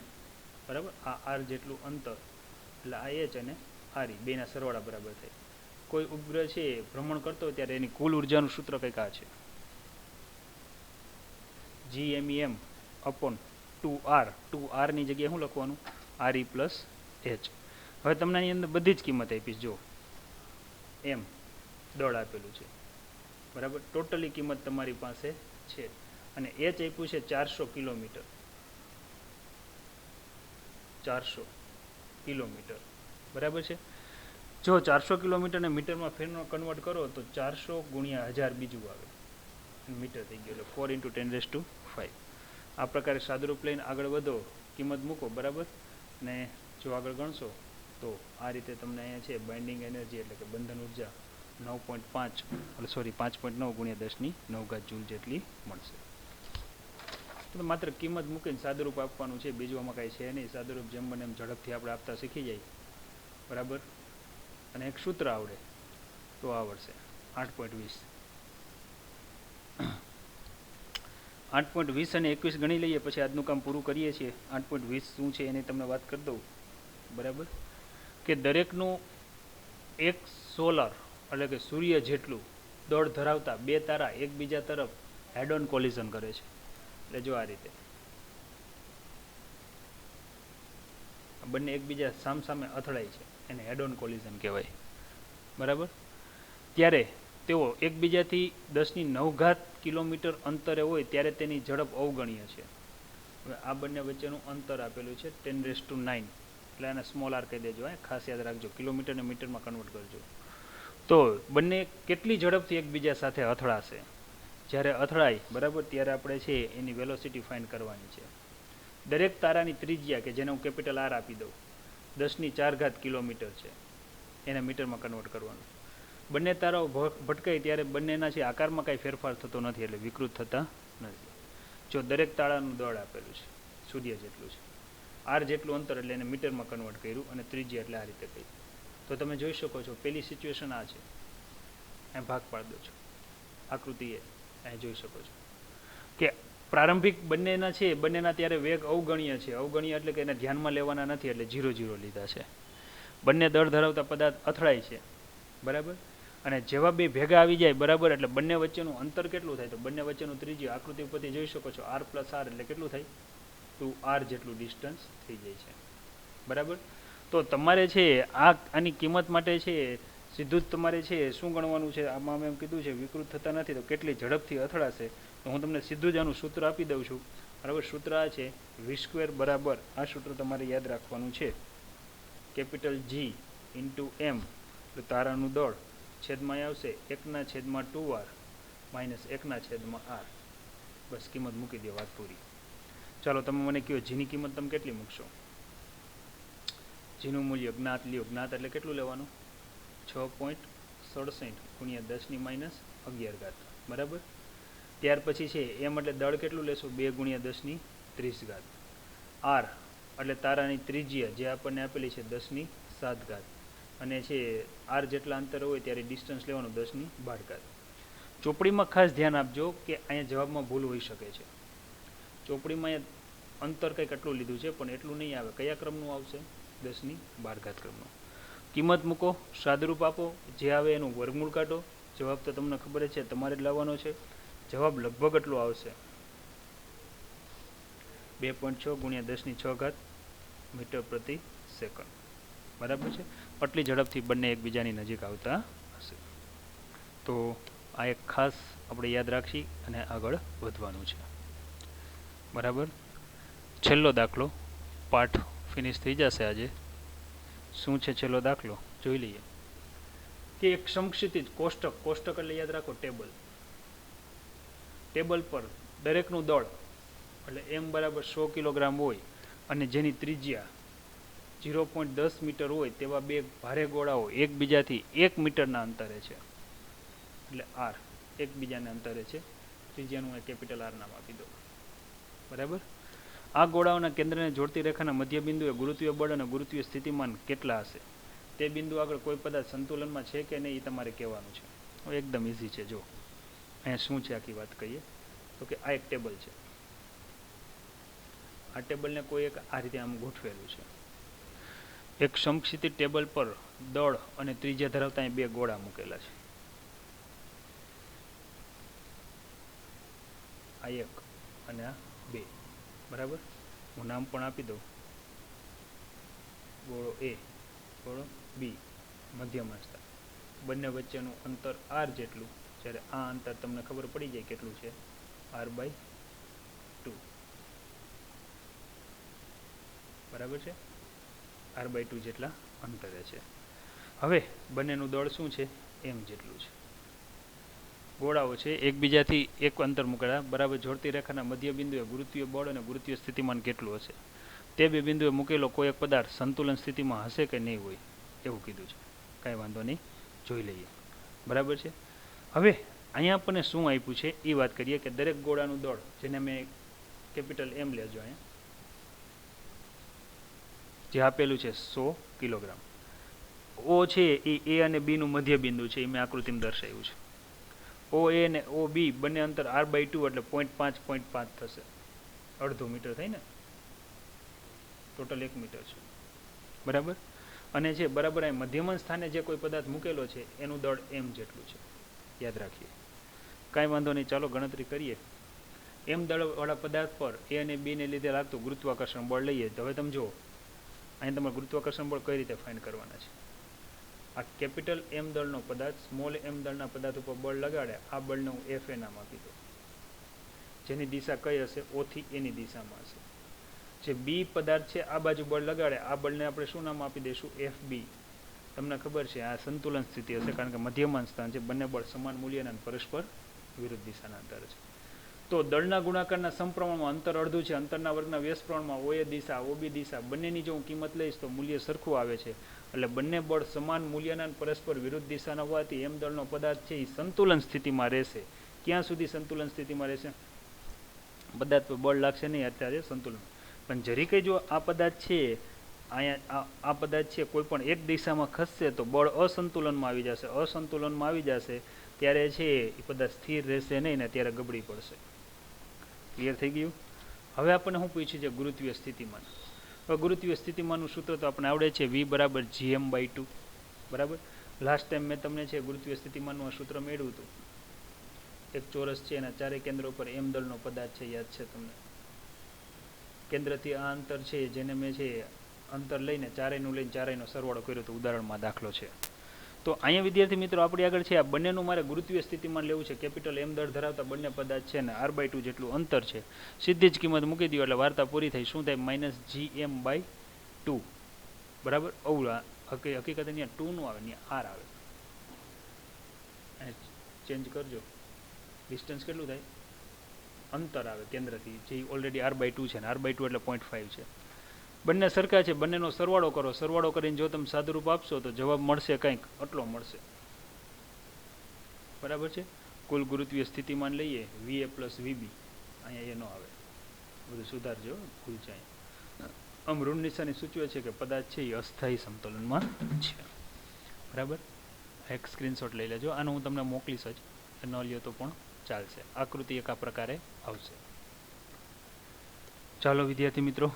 બરાબર. આ r જેટલું અંતર એટલે આ h અને RE બેના સરવાળા બરાબર થાય. કોઈ ઉપગ્રહ છે ભ્રમણ કરતો હોય ત્યારે એની કુલ ઉર્જાનું સૂત્ર કંઈક આ છે GMEM અપોન 2R. 2R ની જગ્યાએ શું લખવાનું? RE plus h. હવે તમને એની અંદર બધી જ કિંમત આપીશ. જો એમ દળ આપેલું છે બરાબર ટોટલી કિંમત તમારી પાસે છે અને h આપ્યું છે 400 કિલોમીટર 400 કિલોમીટર બરાબર છે. જો 400 કિલોમીટરને મીટરમાં કન્વર્ટ કરો તો 400 ગુણ્યા 1000 બીજું આવે મીટર થઈ ગયું એટલે 4 × 10⁵. આ પ્રકારે સાદુરૂપ લઈને આગળ વધો કિંમત મૂકો બરાબર. ને જો આગળ ગણશો તો આ રીતે તમને અહીંયા છે બાઇન્ડિંગ એનર્જી એટલે કે બંધન ઉર્જા 5.9 ગુણ્યા 10⁹ જૂલ જેટલી મળશે. તો માત્ર કિંમત મૂકીને સાદુરૂપ આપવાનું છે, બીજું આમાં કાંઈ છે નહીં. સાદુરૂપ જેમ બને એમ ઝડપથી આપણે આપતા શીખી જાય બરાબર. અને એક સૂત્ર આવડે તો આવડશે 8.20 8.20 અને 21 ગણી લઈએ પછી આજનું કામ પૂરું કરીએ છીએ. 8.20 શું છે એની તમને વાત કરી દઉં બરાબર. કે દરેકનું એક સોલર એટલે કે સૂર્ય જેટલું દળ ધરાવતા બે તારા એકબીજા તરફ હેડ ઓન કોલિઝન કરે છે. એટલે જો આ રીતે બંને એકબીજા સામસામે અથડાય છે, એને હેડ ઓન કોલિઝન કહેવાય. બરાબર. ત્યારે તેઓ એકબીજાથી 10⁹ કિલોમીટર અંતરે હોય ત્યારે તેની ઝડપ અવગણ્ય છે. હવે આ બંને વચ્ચેનું અંતર આપેલું છે 10⁹, એટલે આને સ્મોલ આર કહી દેજો, ખાસ યાદ રાખજો, કિલોમીટરને મીટરમાં કન્વર્ટ કરજો. તો બંને કેટલી ઝડપથી એકબીજા સાથે અથડાશે, જ્યારે અથડાય બરાબર ત્યારે આપણે છે એની વેલોસિટી ફાઇન્ડ કરવાની છે. દરેક તારાની ત્રિજ્યા કે જેને હું કેપિટલ આર આપી દઉં 10⁴ કિલોમીટર છે, એને મીટરમાં કન્વર્ટ કરવાનું. બંને તારાઓ ભટકાય ત્યારે બંનેના છે આકારમાં કાંઈ ફેરફાર થતો નથી, એટલે વિકૃત થતા નથી. જો દરેક તારાનું દળ આપેલું છે સૂર્ય જેટલું છે, આર જેટલું અંતર એટલે એને મીટરમાં કન્વર્ટ કર્યું અને ત્રિજ્યા એટલે આ રીતે કહ્યું. તો તમે જોઈ શકો છો પહેલી સિચ્યુએશન આ છે, અહીં ભાગ પાડી દો છો, આકૃતિ એ અહીં જોઈ શકો છો કે પ્રારંભિક બંનેના છે બંનેના ત્યારે વેગ અવગણ્ય છે. અવગણ્ય એટલે કે એને ધ્યાનમાં લેવાના નથી, એટલે 0 લીધા છે. બંને દળ ધરાવતા પદાર્થ અથડાય છે. બરાબર. અને જેવા બે ભેગા આવી જાય બરાબર, એટલે બંને વચ્ચેનું અંતર કેટલું થાય, તો બંને વચ્ચેનું ત્રિજ્યા આકૃતિ ઉપરથી જોઈ શકો છો r + r એટલે કેટલું થાય, 2r જેટલું ડિસ્ટન્સ થઈ જાય છે. બરાબર. તો તમારે છે આની કિંમત માટે છે સીધું જ તમારે છે શું ગણવાનું છે, આમાં મેં એમ કીધું છે વિકૃત થતા નથી તો કેટલી ઝડપથી અથડાશે, તો હું તમને સીધું જ આનું સૂત્ર આપી દઉં છું. બરાબર. સૂત્ર આ છે v² બરાબર, આ સૂત્ર તમારે યાદ રાખવાનું છે, કેપિટલ G × m એટલે તારાનું દળ છેદમાં આવશે 1/2r - 1/r. બસ કિંમત મૂકી દો, વાત પૂરી. ચાલો તમે મને કહો જીની કિંમત તમે કેટલી મૂકશો? જીનું મૂલ્ય જ્ઞાત લ્યો. જ્ઞાત એટલે કેટલું લેવાનું? 6.67 × 10⁻11. બરાબર. ત્યાર પછી છે એમ એટલે દળ કેટલું લેશો? 2 × 10⁻30. આર એટલે તારાની ત્રિજ્યા જે આપણને આપેલી છે 10⁷, અને છે આર જેટલા અંતર હોય ત્યારે ડિસ્ટન્સ લેવાનું 10⁻12. ચોપડીમાં ખાસ ધ્યાન આપજો કે અહીંયા જવાબમાં ભૂલ હોઈ શકે છે. ચોપડીમાં અહીંયા અંતર કંઈક એટલું લીધું છે પણ એટલું નહીં આવે. કયા ક્રમનું આવશે? 10⁻12 ક્રમનું. કિંમત મૂકો, સાદરૂપ આપો, જે આવે એનું વર્ગમૂળ કાઢો. જવાબ તો તમને ખબર જ છે, તમારે જ લાવવાનો છે. જવાબ લગભગ એટલું આવશે 2.6 × 10⁶ મીટર પ્રતિ સેકન્ડ. બરાબર છે. આટલી ઝડપથી બંને એકબીજાની નજીક આવતા હશે. તો આ એક ખાસ આપણે યાદ રાખી અને આગળ વધવાનું છે. બરાબર. છેલ્લો દાખલો, પાઠ ફિનિશ થઈ જશે આજે. શું છે છેલ્લો દાખલો જોઈ લઈએ. કે એક સમક્ષિતિજ કોષ્ટક, કોષ્ટક એટલે યાદ રાખો ટેબલ, ટેબલ પર દરેકનું દળ એટલે m બરાબર 100 કિલોગ્રામ હોય અને જેની ત્રિજ્યા 0.10 મીટર હોય તેવા બે ભારે ગોળાઓ એકબીજાથી 1 મીટરના અંતરે છે, એટલે r એકબીજાને અંતરે છે. ત્રિજ્યાનું કેપિટલ R નામ આપી દો. બરાબર. આ ગોળાઓના કેન્દ્રને જોડતી રેખાના મધ્ય બિંદુએ ગુરુત્વીય બળ અને ગુરુત્વીય સ્થિતિમાન કેટલા હશે? તે બિંદુ આગળ કોઈ પદાર્થ સંતુલનમાં છે કે નહીં એ તમારે કહેવાનું છે. એકદમ ઇઝી છે. જો અહીંયા શું છે આખી વાત કહીએ તો કે આ એક ટેબલ છે. આ ટેબલને કોઈ એક આ રીતે આમ ગોઠવેલું છે. એક સમક્ષિતિજ ટેબલ પર દળ અને ત્રિજ્યા ધરાવતા અહીં બે ગોળા મૂકેલા છે. આ એક અને આ બે. બરાબર. હું નામ પણ આપી દઉં, ગોળો A, ગોળો B, મધ્યમાં સ્થાન. બંને વચ્ચેનું અંતર r જેટલું, જ્યારે આ અંતર તમને ખબર પડી જાય કેટલું છે, r/2. બરાબર છે. r/2 જેટલા અંતરે છે. હવે બંનેનું દળ શું છે? m જેટલું છે. ગોળાઓ છે એકબીજાથી એક અંતર મૂકેલા. બરાબર. જોડતી રેખાના મધ્ય બિંદુએ ગુરુત્વીય બળ અને ગુરુત્વીય સ્થિતિમાન કેટલું હશે? તે બે બિંદુએ મૂકેલો કોઈ એક પદાર્થ સંતુલન સ્થિતિમાં હશે કે નહીં હોય એવું કીધું છે. કાંઈ વાંધો નહીં, જોઈ લઈએ. બરાબર છે. હવે અહીંયા આપણને શું આપ્યું છે એ વાત કરીએ કે દરેક ગોળાનું દળ, જેને મેં કેપિટલ M લેજો, અહીંયા જે આપેલું છે 100 કિલોગ્રામ. O છે એ A અને B નું મધ્ય બિંદુ છે, એ મેં આકૃતિમાં દર્શાવ્યું છે. OA અને OB બંને અંતર r/2 એટલે 0.5 થશે. અડધો મીટર થાય ને, ટોટલ 1 મીટર છે. બરાબર. અને છે બરાબર અહીં મધ્યમન સ્થાને જે કોઈ પદાર્થ મૂકેલો છે એનું દળ m જેટલું છે, યાદ રાખીએ. કાંઈ વાંધો નહીં, ચાલો ગણતરી કરીએ. m દળવાળા પદાર્થ પર a અને b ને લીધે લાગતું ગુરુત્વાકર્ષણ બળ લઈએ. તો હવે તમે જુઓ, અહીં તમારે ગુરુત્વાકર્ષણ બળ કઈ રીતે ફાઇન્ડ કરવાના છે. આ કેપિટલ m દળનો પદાર્થ સ્મોલ m દળના પદાર્થ ઉપર બળ લગાડે, આ બળને હું Fa નામ આપી દઉં, જેની દિશા કઈ હશે, O થી A ની દિશામાં હશે. જે બી પદાર્થ છે આ બાજુ બળ લગાડે, આ બળને આપણે શું નામ આપી દઈશું, Fb. તમને ખબર છે આ સંતુલન સ્થિતિ હશે, કારણ કે મધ્યમાન સ્થાન છે, બંને બળ સમાન મૂલ્યના અને પરસ્પર વિરુદ્ધ દિશાના અંતરે છે. તો દળના ગુણાકારના સમપ્રમાણમાં અંતર અડધું છે. અંતરના વર્ગના વ્યસ્ત પ્રમાણમાં OA દિશા OB દિશા બંનેની જો હું કિંમત લઈશ તો મૂલ્ય સરખું આવે છે. એટલે બંને બળ સમાન મૂલ્યના અને પરસ્પર વિરુદ્ધ દિશાના હોવાથી m દળનો પદાર્થ છે એ સંતુલન સ્થિતિમાં રહેશે. ક્યાં સુધી સંતુલન સ્થિતિમાં રહેશે, પદાર્થ પર બળ લાગશે નહીં અત્યારે સંતુલન. પણ જરી કંઈ જો આ પદાર્થ છે અહીંયા આ પદાર્થ છે કોઈ પણ એક દિશામાં ખસશે તો બળ અસંતુલનમાં આવી જશે. અસંતુલનમાં આવી જશે ત્યારે છે એ પદાર્થ સ્થિર રહેશે નહીં ને ત્યારે ગબડી પડશે. ક્લિયર થઈ ગયું. હવે આપણને શું પૂછ્યું છે, ગુરુત્વીય સ્થિતિમાન. હવે ગુરુત્વીય સ્થિતિમાનનું સૂત્ર તો આપણે આવડે છે, v બરાબર gm/2. બરાબર. લાસ્ટ ટાઈમ મેં તમને છે ગુરુત્વીય સ્થિતિમાનનું આ સૂત્ર મેળવ્યું હતું. એક ચોરસ છે એના ચારે કેન્દ્ર ઉપર m દળનો પદાર્થ છે, યાદ છે તમને. કેન્દ્રથી આ અંતર છે જેને મેં છે અંતર લઈને ચારેયનું લઈને ચારેયનો સરવાળો કર્યો તો ઉદાહરણમાં દાખલો છે. તો અહીંયા વિદ્યાર્થી મિત્રો આપણી આગળ છે આ બંનેનું મારે ગુરુત્વીય સ્થિતિમાન લેવું છે. કેપિટલ m દળ ધરાવતા બંને પદાર્થ છે ને r/2 જેટલું અંતર છે. સીધી જ કિંમત મૂકી દો એટલે વાર્તા પૂરી થઈ. શું થાય, -gm/2. બરાબર. અવળા હકીકત અહીંયા 2 નું આવે, અહીંયા r આવે. ચેન્જ કરજો, ડિસ્ટન્સ કેટલું થાય, અંતર આવે કેન્દ્રથી, જે ઓલરેડી r/2 છે ને r/2 એટલે 0.5 છે. બંને સરખા છે, બંનેનો સરવાળો કરો. સરવાળો કરીને જો તમે સાદુરૂપ આપશો તો જવાબ મળશે કંઈક આટલો મળશે. બરાબર છે. કુલ ગુરુત્વીય સ્થિતિમાન લઈએ VA + VB, અહીંયા એ ન આવે, બધું સુધારજો, ભૂલ છે અહીંયા. આમ ઋણ નિશાની સૂચવે છે કે પદાર્થ છે એ અસ્થાયી સંતુલનમાં છે. બરાબર. એક સ્ક્રીનશોટ લઈ લેજો. આનું હું તમને મોકલીશ જ, ન લ્યો તો પણ ચાલશે. આકૃતિ એક આ પ્રકારે આવશે. ચાલો વિદ્યાર્થી મિત્રો,